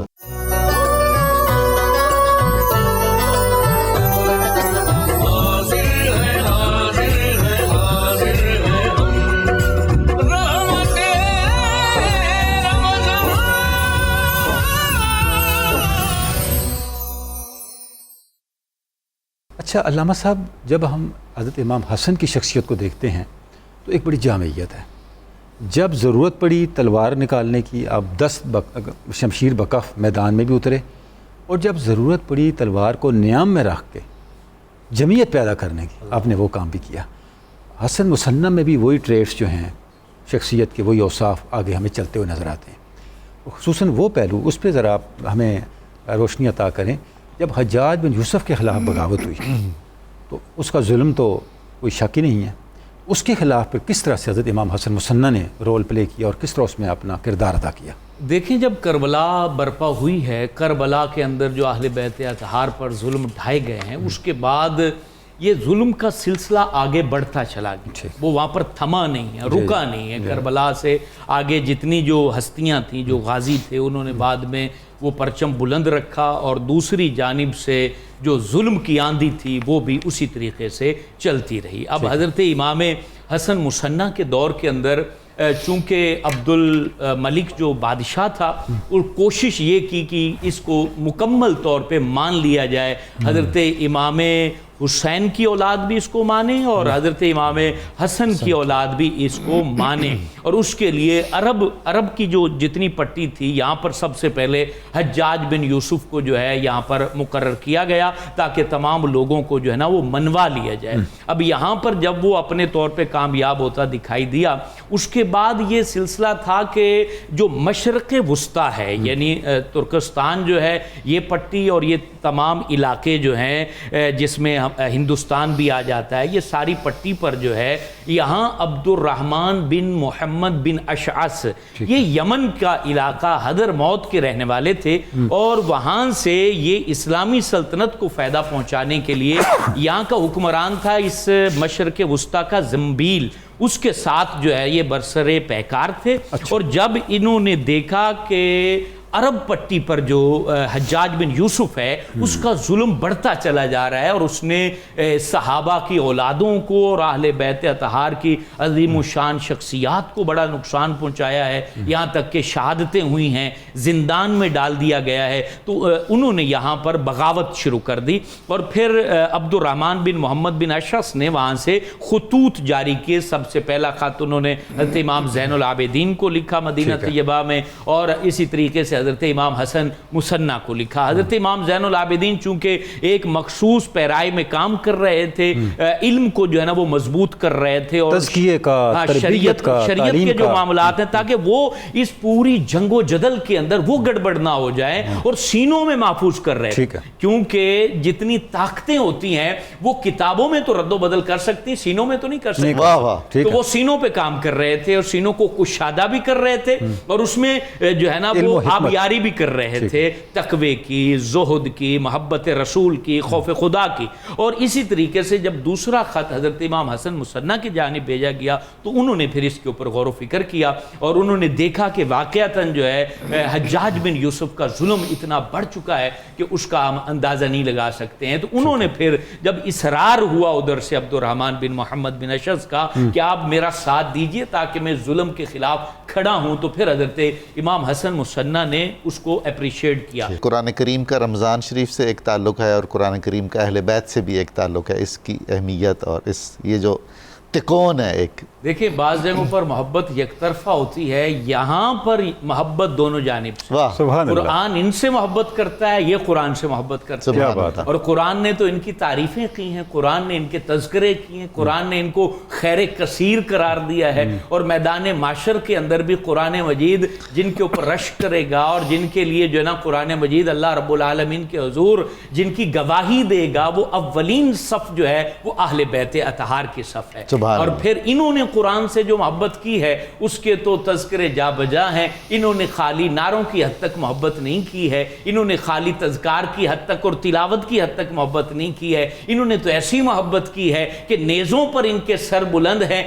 اچھا علامہ صاحب جب ہم حضرت امام حسن کی شخصیت کو دیکھتے ہیں تو ایک بڑی جامعیت ہے. جب ضرورت پڑی تلوار نکالنے کی آپ 10 شمشیر بکف میدان میں بھی اترے اور جب ضرورت پڑی تلوار کو نیام میں رکھ کے جمعیت پیدا کرنے کی آپ نے وہ کام بھی کیا. حسن مصنع میں بھی وہی ٹریٹس جو ہیں شخصیت کے وہی اوصاف آگے ہمیں چلتے ہوئے نظر آتے ہیں. خصوصاً وہ پہلو اس پہ ذرا آپ ہمیں روشنی عطا کریں. جب حجاج بن یوسف کے خلاف بغاوت ہوئی تو اس کا ظلم تو کوئی شک ہی نہیں ہے. اس کے خلاف پھر کس طرح سے حضرت امام حسن مصنع نے رول پلے کیا اور کس طرح اس میں اپنا کردار ادا کیا؟ دیکھیں جب کربلا برپا ہوئی ہے کربلا کے اندر جو اہل بیت اطہار پر ظلم ڈھائے گئے ہیں اس کے بعد یہ ظلم کا سلسلہ آگے بڑھتا چلا گیا. وہ وہاں پر تھما نہیں ہے رکا نہیں ہے. کربلا سے آگے جتنی جو ہستیاں تھیں جو غازی تھے انہوں نے بعد میں وہ پرچم بلند رکھا اور دوسری جانب سے جو ظلم کی آندھی تھی وہ بھی اسی طریقے سے چلتی رہی. اب حضرت امام حسن مصنع کے دور کے اندر چونکہ عبد الملک جو بادشاہ تھا اور کوشش یہ کی کہ اس کو مکمل طور پہ مان لیا جائے. حضرت امام حسین کی اولاد بھی اس کو مانے اور حضرت امام حسن کی اولاد بھی اس کو مانے، اور اس کے لیے عرب کی جو جتنی پٹی تھی یہاں پر سب سے پہلے حجاج بن یوسف کو جو ہے یہاں پر مقرر کیا گیا تاکہ تمام لوگوں کو جو ہے نا وہ منوا لیا جائے۔ اب یہاں پر جب وہ اپنے طور پہ کامیاب ہوتا دکھائی دیا، اس کے بعد یہ سلسلہ تھا کہ جو مشرق وسطیٰ ہے یعنی ترکستان جو ہے یہ پٹی اور یہ تمام علاقے جو ہیں جس میں ہندوستان بھی آ جاتا ہے، یہ ساری پٹی پر جو ہے یہاں عبد الرحمن بن محمد بن اشعث یہ یمن کا علاقہ حضر موت کے رہنے والے تھے، اور وہاں سے یہ اسلامی سلطنت کو فائدہ پہنچانے کے لیے یہاں کا حکمران تھا اس مشرق وسطیٰ کا زنبیل، اس کے ساتھ جو ہے یہ برسر پیکار تھے۔ اور جب انہوں نے دیکھا کہ عرب پٹی پر جو حجاج بن یوسف ہے اس کا ظلم بڑھتا چلا جا رہا ہے، اور اس نے صحابہ کی اولادوں کو اور اہل بیت اطہار کی عظیم الشان شخصیات کو بڑا نقصان پہنچایا ہے، یہاں تک کہ شہادتیں ہوئی ہیں، زندان میں ڈال دیا گیا ہے، تو انہوں نے یہاں پر بغاوت شروع کر دی، اور پھر عبد الرحمن بن محمد بن اشعث نے وہاں سے خطوط جاری کیے۔ سب سے پہلا خط انہوں نے حضرت امام زین العابدین کو لکھا مدینہ طیبہ میں، اور اسی طریقے سے حضرت امام حسن مصنع کو لکھا۔ حضرت امام زین العابدین چونکہ ایک مخصوص پیرائی میں کام کر رہے تھے، علم کو جو ہے نا وہ مضبوط کر رہے تھے، اور تزکیے کا، تربیت کا، شریعت کے جو معاملات ہیں تاکہ وہ اس پوری جنگ و جدل کے اندر وہ گڑبڑ نہ ہو جائے، اور سینوں میں محفوظ کر رہے تھے، کیونکہ جتنی طاقتیں ہوتی ہیں وہ کتابوں میں تو رد و بدل کر سکتی، سینوں میں تو نہیں کر سکتی، تو وہ سینوں پہ کام کر رہے تھے اور سینوں کو کشادہ بھی کر رہے تھے، اور اس میں جو ہے نا وہ آبیاری بھی کر رہے تھے، تقوی کی، زہد کی، محبت رسول کی، خوف خدا کی۔ اور اسی طریقے سے جب دوسرا خط حضرت امام حسن مصنع کی جانب بھیجا گیا تو انہوں نے پھر اس کے اوپر غور و فکر کیا، اور انہوں نے دیکھا کہ واقعتاً جو ہے حجاج بن یوسف کا ظلم اتنا بڑھ چکا ہے کہ اس کا ہم اندازہ نہیں لگا سکتے ہیں۔ تو انہوں نے پھر جب اصرار ہوا ادھر سے عبد الرحمن بن محمد بن اشعث کا کہ آپ میرا ساتھ دیجئے تاکہ میں ظلم کے خلاف کھڑا ہوں، تو پھر حضرت امام حسن مصنع نے اس کو اپریشیٹ کیا۔ قرآن کریم کا رمضان شریف سے ایک تعلق ہے اور قرآن کریم کا اہل بیت سے بھی ایک تعلق ہے، اس کی اہمیت اور یہ جو تکون ہے ایک دیکھیں بعض جگہوں پر محبت یک طرفہ ہوتی ہے، یہاں پر محبت دونوں جانب سے، قرآن ان سے محبت کرتا ہے، یہ قرآن سے محبت کرتا ہے، اور قرآن نے تو ان کی تعریفیں کی ہیں، قرآن نے ان کے تذکرے کیے ہیں، قرآن نے ان کو خیر کثیر قرار دیا ہے، اور میدان معاشر کے اندر بھی قرآن مجید جن کے اوپر رشک کرے گا اور جن کے لیے جو ہے نا قرآن مجید اللہ رب العالمین کے حضور جن کی گواہی دے گا، وہ اولین صف جو ہے وہ اہل بیت اطہار کی صف ہے، اور پھر انہوں نے قرآن سے جو محبت کی ہے اس کے تو تذکرے جا بجا ہیں، انہوں نے خالی نعروں کی حد تک محبت نہیں کی ہے، انہوں نے خالی تذکار کی حد تک اور تلاوت کی حد تک محبت نہیں کی ہے، انہوں نے تو ایسی محبت کی ہے کہ نیزوں پر ان کے سر بلند ہیں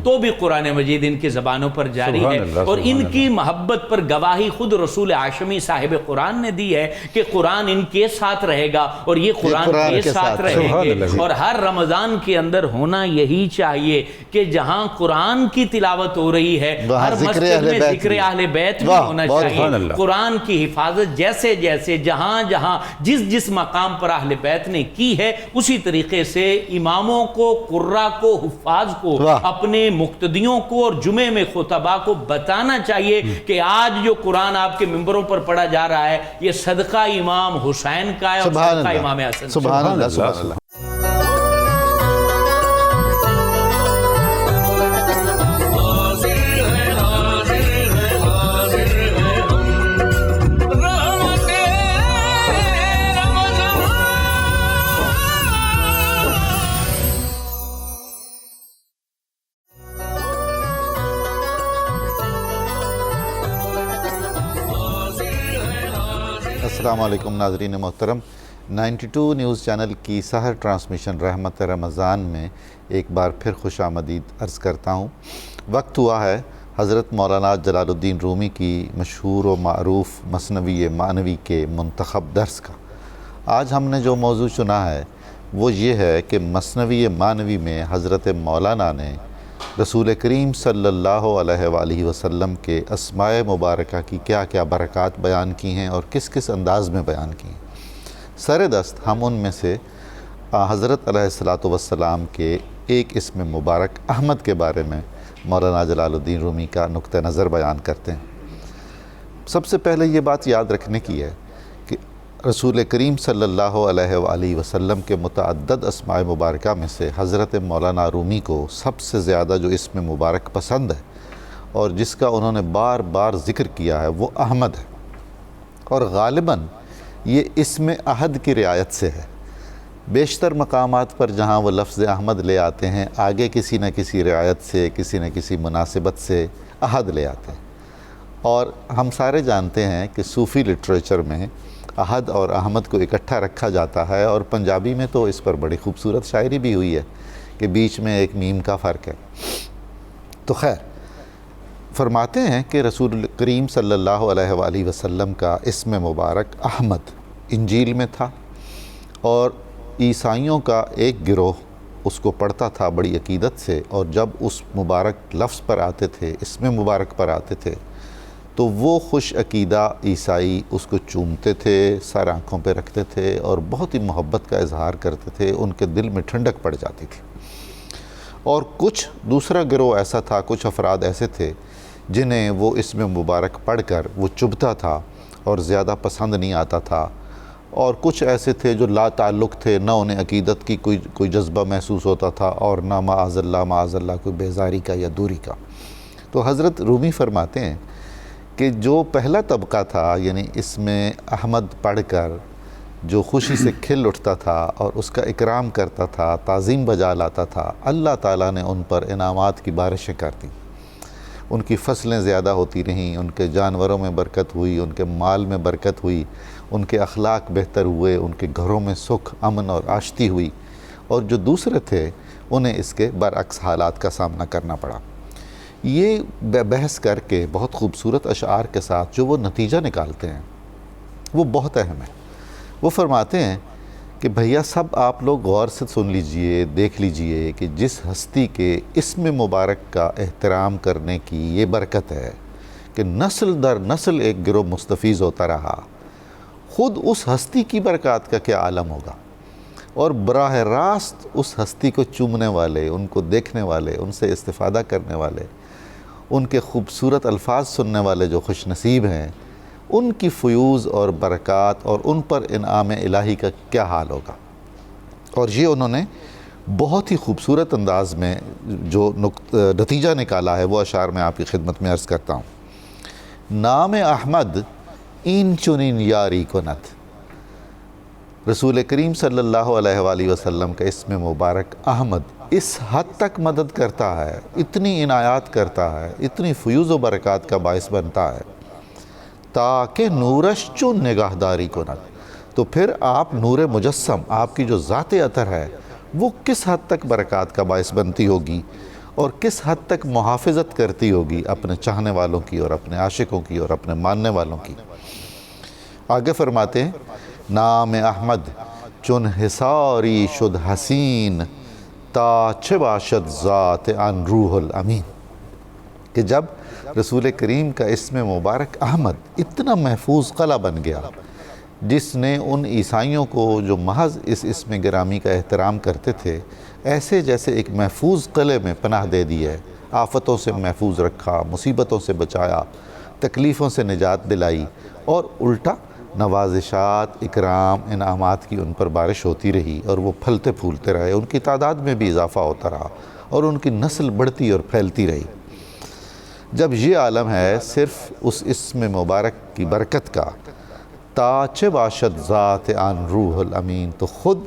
تو بھی قرآن مجید ان کی زبانوں پر جاری ہے، اور ان کی محبت پر گواہی خود رسول ہاشمی صاحب قرآن نے دی ہے کہ قرآن ان کے ساتھ رہے گا اور یہ قرآن کے ساتھ رہیں گے، اور ہر رمضان کے اندر ہونا یہی چاہیے کہ جہاں قرآن کی تلاوت ہو رہی ہے ہر مسجد میں ذکر اہل بیت بھی ہونا چاہیے، قرآن کی حفاظت جیسے جیسے جہاں جہاں جس مقام پر اہل بیت نے کی ہے اسی طریقے سے اماموں کو، قراء کو، حفاظ کو، اپنے مقتدیوں کو اور جمعے میں خطباء کو بتانا چاہیے کہ آج جو قرآن آپ کے ممبروں پر پڑھا جا رہا ہے یہ صدقہ امام حسین کا ہے اور صدقہ امام حسن۔ سبحان اللہ، سبحان اللہ۔ السلام علیکم ناظرین محترم، 92 نیوز چینل کی سحر ٹرانسمیشن رحمت رمضان میں ایک بار پھر خوش آمدید عرض کرتا ہوں۔ وقت ہوا ہے حضرت مولانا جلال الدین رومی کی مشہور و معروف مثنوی معنوی کے منتخب درس کا۔ آج ہم نے جو موضوع چنا ہے وہ یہ ہے کہ مثنوی معنوی میں حضرت مولانا نے رسول کریم صلی اللہ علیہ وآلہ وسلم کے اسماء مبارکہ کی کیا کیا برکات بیان کی ہیں اور کس کس انداز میں بیان کی ہیں۔ سر دست ہم ان میں سے حضرت علیہ الصلوۃ والسلام کے ایک اسم مبارک احمد کے بارے میں مولانا جلال الدین رومی کا نقطہ نظر بیان کرتے ہیں۔ سب سے پہلے یہ بات یاد رکھنے کی ہے کہ رسول کریم صلی اللہ علیہ وآلہ وسلم کے متعدد اسماء مبارکہ میں سے حضرت مولانا رومی کو سب سے زیادہ جو اسم مبارک پسند ہے اور جس کا انہوں نے بار بار ذکر کیا ہے وہ احمد ہے، اور غالباً یہ اسم عہد کی رعایت سے ہے۔ بیشتر مقامات پر جہاں وہ لفظ احمد لے آتے ہیں آگے کسی نہ کسی رعایت سے، کسی نہ کسی مناسبت سے عہد لے آتے ہیں، اور ہم سارے جانتے ہیں کہ صوفی لٹریچر میں عہد اور احمد کو اکٹھا رکھا جاتا ہے، اور پنجابی میں تو اس پر بڑی خوبصورت شاعری بھی ہوئی ہے کہ بیچ میں ایک میم کا فرق ہے۔ تو خیر، فرماتے ہیں کہ رسول کریم صلی اللہ علیہ وآلہ وسلم کا اسم مبارک احمد انجیل میں تھا، اور عیسائیوں کا ایک گروہ اس کو پڑھتا تھا بڑی عقیدت سے، اور جب اس مبارک لفظ پر آتے تھے، اسم مبارک پر آتے تھے، تو وہ خوش عقیدہ عیسائی اس کو چومتے تھے، سر آنکھوں پہ رکھتے تھے اور بہت ہی محبت کا اظہار کرتے تھے، ان کے دل میں ٹھنڈک پڑ جاتی تھی۔ اور کچھ دوسرا گروہ ایسا تھا، کچھ افراد ایسے تھے جنہیں وہ اسم مبارک پڑھ کر وہ چبھتا تھا اور زیادہ پسند نہیں آتا تھا، اور کچھ ایسے تھے جو لا تعلق تھے، نہ انہیں عقیدت کی کوئی جذبہ محسوس ہوتا تھا اور نہ معاذ اللہ کوئی بیزاری کا یا دوری کا۔ تو حضرت رومی فرماتے ہیں کہ جو پہلا طبقہ تھا، یعنی اس میں احمد پڑھ کر جو خوشی سے کھل اٹھتا تھا اور اس کا اکرام کرتا تھا، تعظیم بجا لاتا تھا، اللہ تعالیٰ نے ان پر انعامات کی بارشیں کر دیں، ان کی فصلیں زیادہ ہوتی رہیں، ان کے جانوروں میں برکت ہوئی، ان کے مال میں برکت ہوئی، ان کے اخلاق بہتر ہوئے، ان کے گھروں میں سکھ، امن اور آشتی ہوئی، اور جو دوسرے تھے انہیں اس کے برعکس حالات کا سامنا کرنا پڑا۔ یہ بحث کر کے بہت خوبصورت اشعار کے ساتھ جو وہ نتیجہ نکالتے ہیں وہ بہت اہم ہے۔ وہ فرماتے ہیں کہ بھیا سب آپ لوگ غور سے سن لیجئے، دیکھ لیجئے کہ جس ہستی کے اسم مبارک کا احترام کرنے کی یہ برکت ہے کہ نسل در نسل ایک گروہ مستفیض ہوتا رہا، خود اس ہستی کی برکات کا کیا عالم ہوگا، اور براہ راست اس ہستی کو چومنے والے، ان کو دیکھنے والے، ان سے استفادہ کرنے والے، ان کے خوبصورت الفاظ سننے والے جو خوش نصیب ہیں، ان کی فیوز اور برکات اور ان پر انعام الہی کا کیا حال ہوگا۔ اور یہ انہوں نے بہت ہی خوبصورت انداز میں جو نتیجہ نکالا ہے وہ اشعار میں آپ کی خدمت میں عرض کرتا ہوں۔ نام احمد این چنین یاری کنت، رسول کریم صلی اللہ علیہ وآلہ وسلم کا اسم مبارک احمد اس حد تک مدد کرتا ہے، اتنی عنایات کرتا ہے، اتنی فیوز و برکات کا باعث بنتا ہے، تاکہ نورش چون نگاہداری کنت، تو پھر آپ نور مجسم، آپ کی جو ذات عطر ہے وہ کس حد تک برکات کا باعث بنتی ہوگی اور کس حد تک محافظت کرتی ہوگی اپنے چاہنے والوں کی اور اپنے عاشقوں کی اور اپنے ماننے والوں کی۔ آگے فرماتے ہیں نام احمد چون حصاری شد حسین تا چه باشد ذات عن روح الامین، کہ جب رسول کریم کا اسم مبارک احمد اتنا محفوظ قلعہ بن گیا جس نے ان عیسائیوں کو جو محض اس اسم گرامی کا احترام کرتے تھے ایسے جیسے ایک محفوظ قلعے میں پناہ دے دی ہے، آفتوں سے محفوظ رکھا، مصیبتوں سے بچایا، تکلیفوں سے نجات دلائی، اور الٹا نوازشات، اکرام، انعامات کی ان پر بارش ہوتی رہی اور وہ پھلتے پھولتے رہے، ان کی تعداد میں بھی اضافہ ہوتا رہا اور ان کی نسل بڑھتی اور پھیلتی رہی۔ جب یہ عالم ہے صرف اس اسم مبارک کی برکت کا، تا چه باشد ذات عن روح الامین، تو خود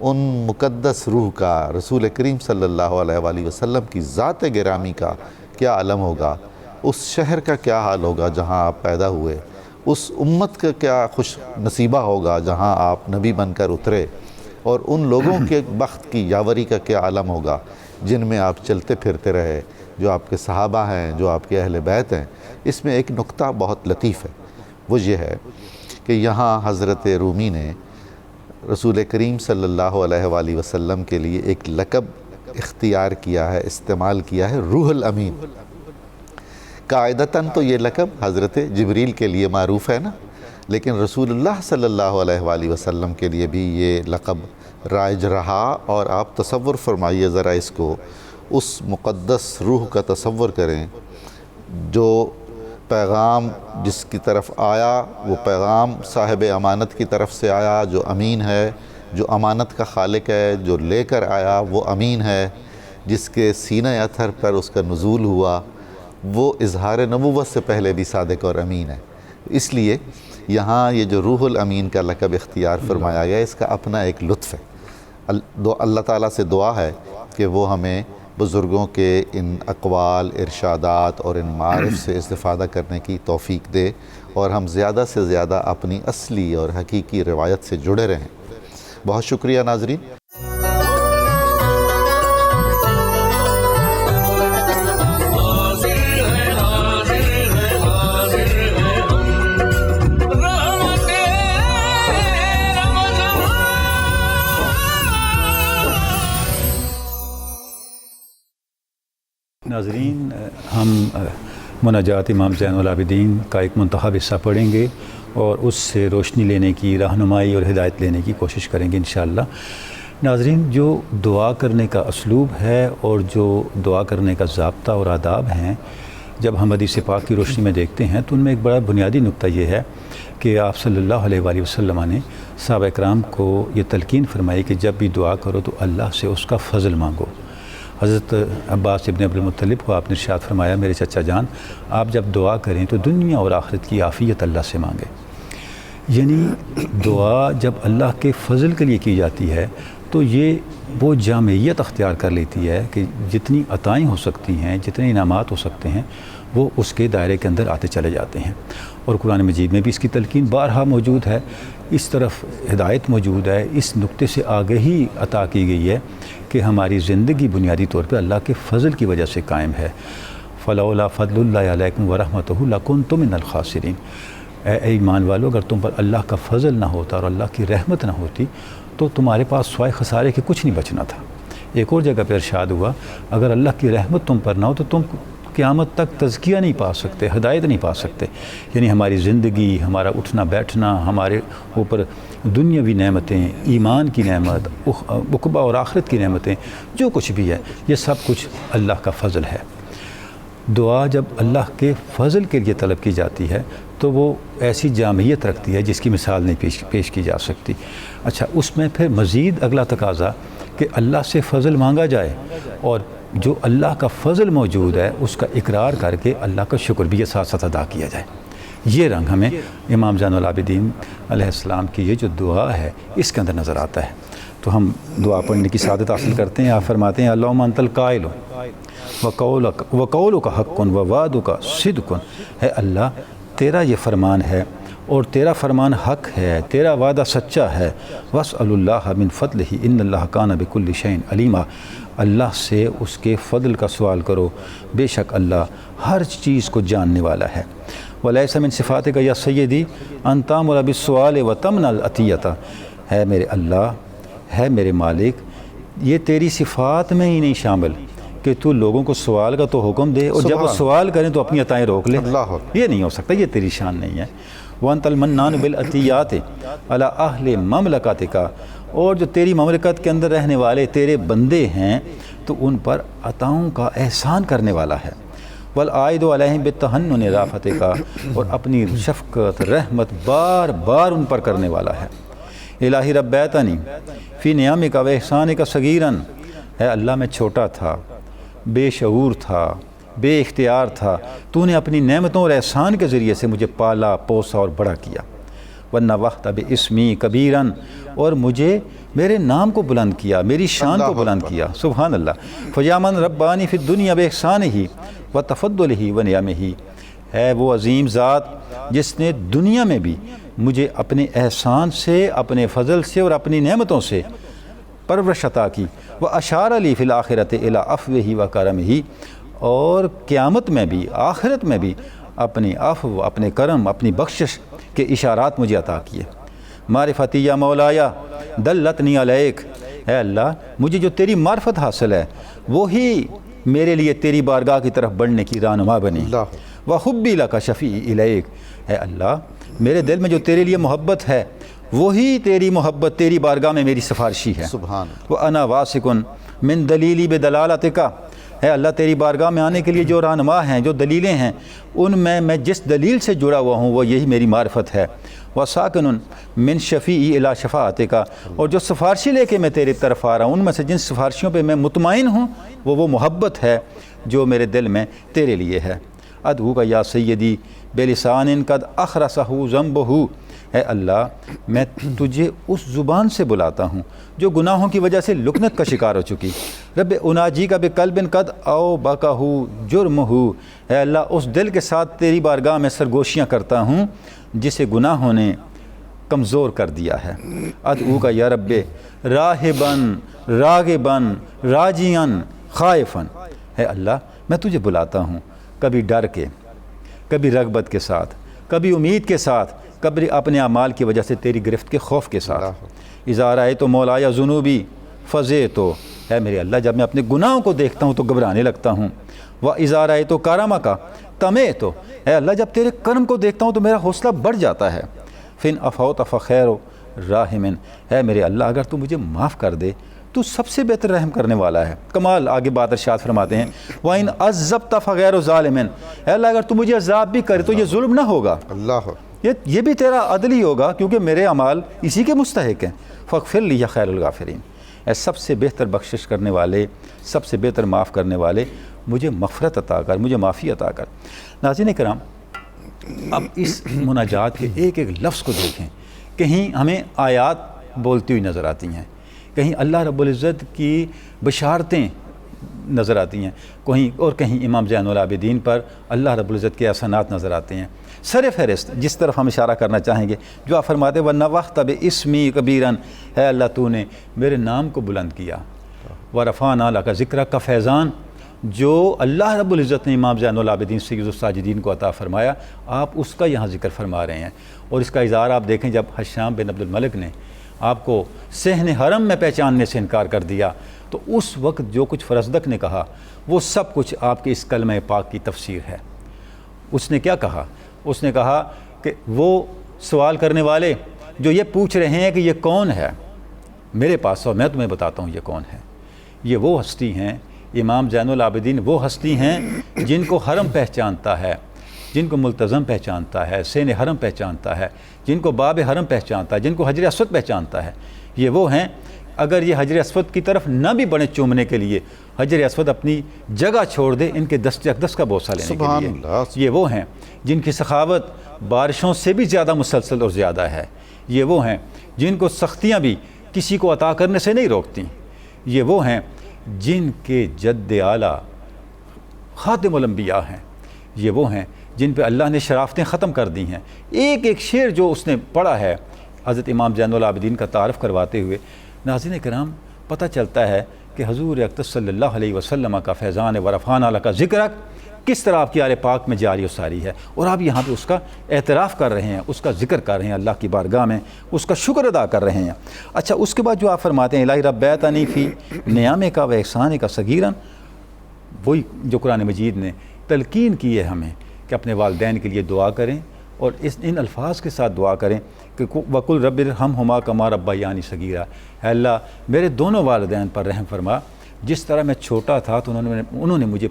ان مقدس روح کا، رسول کریم صلی اللہ علیہ وآلہ وسلم کی ذات گرامی کا کیا عالم ہوگا، اس شہر کا کیا حال ہوگا جہاں آپ پیدا ہوئے، اس امت کا کیا خوش نصیبہ ہوگا جہاں آپ نبی بن کر اترے، اور ان لوگوں کے بخت کی یاوری کا کیا عالم ہوگا جن میں آپ چلتے پھرتے رہے، جو آپ کے صحابہ ہیں، جو آپ کے اہل بیت ہیں۔ اس میں ایک نقطہ بہت لطیف ہے، وہ یہ ہے کہ یہاں حضرت رومی نے رسول کریم صلی اللہ علیہ وآلہ وسلم کے لیے ایک لقب اختیار کیا ہے، استعمال کیا ہے، روح الامین۔ قاعدتاً تو یہ لقب حضرت جبریل کے لیے معروف ہے نا، لیکن رسول اللہ صلی اللہ علیہ وآلہ وسلم کے لیے بھی یہ لقب رائج رہا۔ اور آپ تصور فرمائیے ذرا اس کو، اس مقدس روح کا تصور کریں جو پیغام جس کی طرف آیا وہ پیغام صاحب امانت کی طرف سے آیا، جو امین ہے، جو امانت کا خالق ہے، جو لے کر آیا وہ امین ہے، جس کے سینہ اطہر پر اس کا نزول ہوا وہ اظہار نبوت سے پہلے بھی صادق اور امین ہے۔ اس لیے یہاں یہ جو روح الامین کا لقب اختیار فرمایا گیا، اس کا اپنا ایک لطف ہے۔ اللہ تعالیٰ سے دعا ہے کہ وہ ہمیں بزرگوں کے ان اقوال، ارشادات اور ان معارف سے استفادہ کرنے کی توفیق دے، اور ہم زیادہ سے زیادہ اپنی اصلی اور حقیقی روایت سے جڑے رہیں۔ بہت شکریہ ناظرین۔ ناظرین، ہم مناجات امام زین العابدین کا ایک منتخب حصہ پڑھیں گے اور اس سے روشنی لینے کی، رہنمائی اور ہدایت لینے کی کوشش کریں گے انشاءاللہ۔ ناظرین، جو دعا کرنے کا اسلوب ہے اور جو دعا کرنے کا ضابطہ اور آداب ہیں، جب ہم حدیث پاک کی روشنی میں دیکھتے ہیں تو ان میں ایک بڑا بنیادی نقطہ یہ ہے کہ آپ صلی اللہ علیہ وآلہ وسلم نے صحابہ اکرام کو یہ تلقین فرمائی کہ جب بھی دعا کرو تو اللہ سے اس کا فضل مانگو۔ حضرت عباس ابن عبد المطلب کو آپ نے ارشاد فرمایا، میرے چچا جان، آپ جب دعا کریں تو دنیا اور آخرت کی عافیت اللہ سے مانگیں۔ یعنی دعا جب اللہ کے فضل کے لیے کی جاتی ہے تو یہ وہ جامعیت اختیار کر لیتی ہے کہ جتنی عطائیں ہو سکتی ہیں، جتنے انعامات ہو سکتے ہیں، وہ اس کے دائرے کے اندر آتے چلے جاتے ہیں۔ اور قرآن مجید میں بھی اس کی تلقین بارہا موجود ہے، اس طرف ہدایت موجود ہے، اس نقطے سے آگہی عطا کی گئی ہے کہ ہماری زندگی بنیادی طور پہ اللہ کے فضل کی وجہ سے قائم ہے۔ فلولا فضل اللہ علیکم ورحمتہ لکنتم من الخاسرین۔ اے ایمان والو، اگر تم پر اللہ کا فضل نہ ہوتا اور اللہ کی رحمت نہ ہوتی تو تمہارے پاس سوائے خسارے کے کچھ نہیں بچنا تھا۔ ایک اور جگہ پہ ارشاد ہوا، اگر اللہ کی رحمت تم پر نہ ہو تو تم قیامت تک تزکیہ نہیں پا سکتے، ہدایت نہیں پا سکتے۔ یعنی ہماری زندگی، ہمارا اٹھنا بیٹھنا، ہمارے اوپر دنیاوی نعمتیں، ایمان کی نعمت، عقبہ اور آخرت کی نعمتیں، جو کچھ بھی ہے یہ سب کچھ اللہ کا فضل ہے۔ دعا جب اللہ کے فضل کے لیے طلب کی جاتی ہے تو وہ ایسی جامعیت رکھتی ہے جس کی مثال نہیں پیش کی جا سکتی۔ اچھا، اس میں پھر مزید اگلا تقاضا کہ اللہ سے فضل مانگا جائے اور جو اللہ کا فضل موجود ہے اس کا اقرار کر کے اللہ کا شکر بھی ساتھ ساتھ ادا کیا جائے۔ یہ رنگ ہمیں امام زین العابدین علیہ السلام کی یہ جو دعا ہے اس کے اندر نظر آتا ہے۔ تو ہم دعا پڑھنے کی سعادت حاصل کرتے ہیں۔ آپ فرماتے ہیں، اللہم انت القائل وقولک حق ووعدک صدق۔ ہے اللہ، تیرا یہ فرمان ہے اور تیرا فرمان حق ہے، تیرا وعدہ سچا ہے۔ واسأل اللہ من فضلہ ان اللہ کان بکل شیء علیما۔ اللہ سے اس کے فضل کا سوال کرو، بے شک اللہ ہر چیز کو جاننے والا ہے۔ ولیس من صفاتک یا سیدی ان تامر بالسؤال وتمنع العطیۃ۔ ہے میرے اللہ، ہے میرے مالک، یہ تیری صفات میں ہی نہیں شامل کہ تو لوگوں کو سوال کا تو حکم دے اور جب وہ سوال کریں تو اپنی عطائیں روک لے۔ یہ نہیں ہو سکتا، یہ تیری شان نہیں ہے۔ وانت المنان بالعطیات علی اہل مملکتک۔ اور جو تیری مملکت کے اندر رہنے والے تیرے بندے ہیں تو ان پر عطاؤں کا احسان کرنے والا ہے۔ والعائد علیہم بالتحنن رافتک۔ اور اپنی شفقت رحمت بار بار ان پر کرنے والا ہے۔ الہی ربیتنی فی نعمک و احسانک صغیرا۔ اے اللہ، میں چھوٹا تھا، بے شعور تھا، بے اختیار تھا، تو نے اپنی نعمتوں اور احسان کے ذریعے سے مجھے پالا پوسا اور بڑا کیا۔ وَنَّوَّحْتَ بِاسْمِی کبیراً۔ اور مجھے میرے نام کو بلند کیا، میری شان کو بلند کیا۔ سبحان اللہ۔ فَيَا مَنْ رَبَّانِی فِی الدُّنْیَا بِإِحْسَانِهِ وَتَفَضُّلِهِ وَنِعَمِهِ۔ ہے وہ عظیم ذات جس نے دنیا میں بھی مجھے اپنے احسان سے، اپنے فضل سے اور اپنی نعمتوں سے پرورش عطا کی۔ وَأَشَارَ لِی فِی الْآخِرَةِ إِلَىٰ عَفْوِهِ وَكَرَمِهِ۔ اور قیامت میں بھی، آخرت میں بھی اپنی عفو، اپنے کرم، اپنی بخشش کے اشارات مجھے عطا کیے۔ معرفتی یا مولایا دلتنی علیک۔ اے اللہ، مجھے جو تیری معرفت حاصل ہے وہی میرے لیے تیری بارگاہ کی طرف بڑھنے کی رہنما بنی۔ وحبی لک شفیع الیک۔ اے اللہ، میرے دل میں جو تیرے لیے محبت ہے وہی تیری محبت تیری بارگاہ میں میری سفارشی ہے. سبحان وَأَنَا وَاسِقٌ مِّن دَلِيلِي بِدَلَالَتِكَ. ہے اللہ تیری بارگاہ میں آنے کے لیے جو رہنما ہیں جو دلیلیں ہیں ان میں جس دلیل سے جڑا ہوا ہوں وہ یہی میری معرفت ہے. وَسَاكِنٌ مِّن شَفِيعِي إِلَىٰ شَفَاعَتِكَ. اور جو سفارشی لے کے میں تیرے طرف آ رہا ہوں ان میں سے جن سفارشیوں پہ میں مطمئن ہوں وہ محبت ہے جو میرے دل میں تیرے لیے ہے. ادعوک یا سیدی بلسان قد اخرسہ ذنبہ. اے اللہ میں تجھے اس زبان سے بلاتا ہوں جو گناہوں کی وجہ سے لکنت کا شکار ہو چکی. رب اناجی کا بقلب قد اوبقہ جرمہ. اے اللہ اس دل کے ساتھ تیری بارگاہ میں سرگوشیاں کرتا ہوں جسے گناہوں نے کمزور کر دیا ہے. ادعوک یا رب راہباً راغباً راجیاً خائفاً. اے اللہ میں تجھے بلاتا ہوں کبھی ڈر کے، کبھی رغبت کے ساتھ، کبھی امید کے ساتھ، کبھی اپنے اعمال کی وجہ سے تیری گرفت کے خوف کے ساتھ. اذا رأیت مولایا ذنوبی فزعت. اے میرے اللہ جب میں اپنے گناہوں کو دیکھتا ہوں تو گھبرانے لگتا ہوں. واذا رأیت کرمک طمعت. اے اللہ جب تیرے کرم کو دیکھتا ہوں تو میرا حوصلہ بڑھ جاتا ہے. فن عفوت فخیر راحمن. اے میرے اللہ اگر تو مجھے معاف کر دے تو سب سے بہتر رحم کرنے والا ہے. کمال آگے بات ارشاد فرماتے ہیں وَإِنْ عَذَّبْتَ فَغَيْرُ ظَالِمٍ. اے اللہ اگر تو مجھے عذاب بھی کرے تو یہ ظلم نہ ہوگا، اللہ. یہ بھی تیرا عدل ہی ہوگا کیونکہ میرے اعمال اسی کے مستحق ہیں. فاغفر لی یا خیر الغافرین. اے سب سے بہتر بخشش کرنے والے، سب سے بہتر معاف کرنے والے، مجھے مغفرت عطا کر، مجھے معافی عطا کر. ناظرین کرام اب اس مناجات کے ایک ایک لفظ کو دیکھیں. کہیں ہمیں آیات بولتی ہوئی نظر آتی ہیں، کہیں اللہ رب العزت کی بشارتیں نظر آتی ہیں، کہیں امام زین العابدین پر اللہ رب العزت کے احسانات نظر آتے ہیں. سر فہرست جس طرف ہم اشارہ کرنا چاہیں گے جو آپ فرماتے وَنَوَّحْتَ بِاسْمِی کبیراً. اے اللہ تو نے میرے نام کو بلند کیا. وَرَفَعْنَا لَکَ ذِکْرَکَ کا فیضان جو اللہ رب العزت نے امام زین العابدین سید الساجدین کو عطا فرمایا آپ اس کا یہاں ذکر فرما رہے ہیں. اور اس کا اظہار آپ دیکھیں جب حشام بن عبد الملک نے آپ کو صحن حرم میں پہچاننے سے انکار کر دیا تو اس وقت جو کچھ فرزدق نے کہا وہ سب کچھ آپ کے اس کلمہ پاک کی تفسیر ہے. اس نے کیا کہا؟ اس نے کہا کہ وہ سوال کرنے والے جو یہ پوچھ رہے ہیں کہ یہ کون ہے میرے پاس اور میں تمہیں بتاتا ہوں یہ کون ہے. یہ وہ ہستی ہیں امام زین العابدین، وہ ہستی ہیں جن کو حرم پہچانتا ہے، جن کو ملتزم پہچانتا ہے، سین حرم پہچانتا ہے، جن کو باب حرم پہچانتا ہے، جن کو حجر اسود پہچانتا ہے. یہ وہ ہیں اگر یہ حجر اسود کی طرف نہ بھی بڑھیں چومنے کے لیے، حجر اسود اپنی جگہ چھوڑ دے ان کے دست اقدس کا بوسہ لینے کے لیے. یہ وہ ہیں جن کی سخاوت بارشوں سے بھی زیادہ مسلسل اور زیادہ ہے. یہ وہ ہیں جن کو سختیاں بھی کسی کو عطا کرنے سے نہیں روکتی. یہ وہ ہیں جن کے جد اعلیٰ خاتم الانبیاء ہیں. یہ وہ ہیں جن پہ اللہ نے شرافتیں ختم کر دی ہیں. ایک ایک شعر جو اس نے پڑھا ہے حضرت امام زین العابدین کا تعارف کرواتے ہوئے ناظرین کرام پتہ چلتا ہے کہ حضور اقدس صلی اللہ علیہ وسلم کا فیضان ورفعنا لک ذکرک کس طرح آپ کی آل پاک میں جاری و ساری ہے. اور آپ یہاں پہ اس کا اعتراف کر رہے ہیں، اس کا ذکر کر رہے ہیں، اللہ کی بارگاہ میں اس کا شکر ادا کر رہے ہیں. اچھا اس کے بعد جو آپ فرماتے ہیں الہی ربیتنی فی نعمک و احسانک صغیرا، وہی جو قرآن مجید نے تلقین کی ہے ہمیں کہ اپنے والدین کے لیے دعا کریں اور ان الفاظ کے ساتھ دعا کریں کہ وَقُلْ رَبِّ ارْحَمْهُمَا كَمَا رَبَّيَانِی صَغِیرًا. اے اللہ میرے دونوں والدین پر رحم فرما، جس طرح میں چھوٹا تھا تو انہوں نے مجھے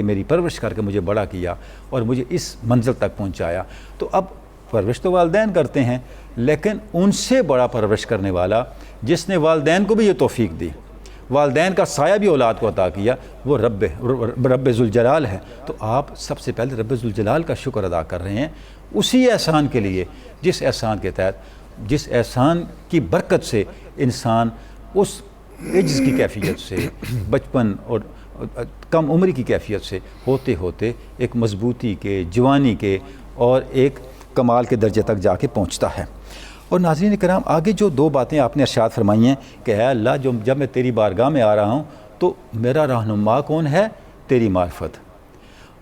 میری پرورش کر کے مجھے بڑا کیا اور مجھے اس منزل تک پہنچایا. تو اب پرورش تو والدین کرتے ہیں لیکن ان سے بڑا پرورش کرنے والا جس نے والدین کو بھی یہ توفیق دی، والدین کا سایہ بھی اولاد کو عطا کیا، وہ رب ذوالجلال ہے. تو آپ سب سے پہلے رب ذوالجلال کا شکر ادا کر رہے ہیں اسی احسان کے لیے جس احسان کے تحت، جس احسان کی برکت سے انسان اس عجز کی کیفیت سے، بچپن اور کم عمری کی کیفیت سے ہوتے ہوتے ایک مضبوطی کے، جوانی کے اور ایک کمال کے درجے تک جا کے پہنچتا ہے. اور ناظرین کرام آگے جو دو باتیں آپ نے ارشاد فرمائی ہیں کہ اے اللہ جب میں تیری بارگاہ میں آ رہا ہوں تو میرا رہنما کون ہے؟ تیری معرفت.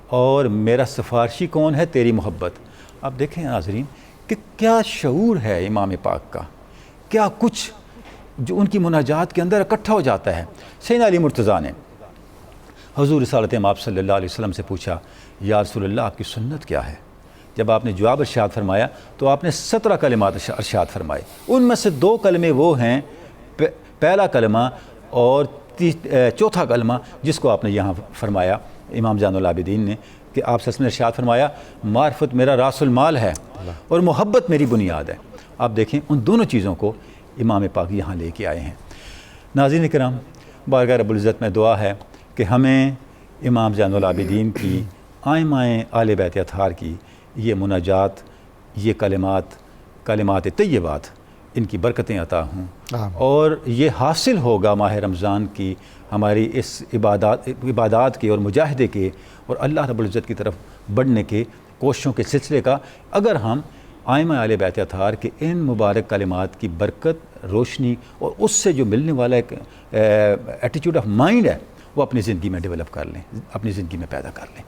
اور میرا سفارشی کون ہے؟ تیری محبت. اب دیکھیں ناظرین کہ کیا شعور ہے امام پاک کا، کیا کچھ جو ان کی مناجات کے اندر اکٹھا ہو جاتا ہے. سیدنا علی مرتضیٰ نے حضور رسالت مآب صلی اللہ علیہ وسلم سے پوچھا یا رسول اللہ آپ کی سنت کیا ہے؟ جب آپ نے جواب ارشاد فرمایا تو آپ نے 17 کلمات ارشاد فرمائے، ان میں سے 2 کلمے وہ ہیں، پہلا کلمہ اور چوتھا کلمہ جس کو آپ نے یہاں فرمایا امام زین العابدین نے، کہ آپ نے ارشاد فرمایا معرفت میرا راس المال ہے اور محبت میری بنیاد ہے۔ آپ دیکھیں ان دونوں چیزوں کو امام پاک یہاں لے کے آئے ہیں۔ ناظرین کرام، بارگاہ رب العزت میں دعا ہے کہ ہمیں امام زین العابدین کی آئمہ آل بیت اطہار کی یہ مناجات، یہ کلمات طیبات، ان کی برکتیں عطا ہوں، اور یہ حاصل ہوگا ماہ رمضان کی ہماری اس عبادات کے اور مجاہدے کے اور اللہ رب العزت کی طرف بڑھنے کے کوششوں کے سلسلے کا، اگر ہم آئمہ آل بیت اطہار کے ان مبارک کلمات کی برکت، روشنی اور اس سے جو ملنے والا ایک ایٹیٹیوڈ آف مائنڈ ہے وہ اپنی زندگی میں ڈیولپ کر لیں، اپنی زندگی میں پیدا کر لیں۔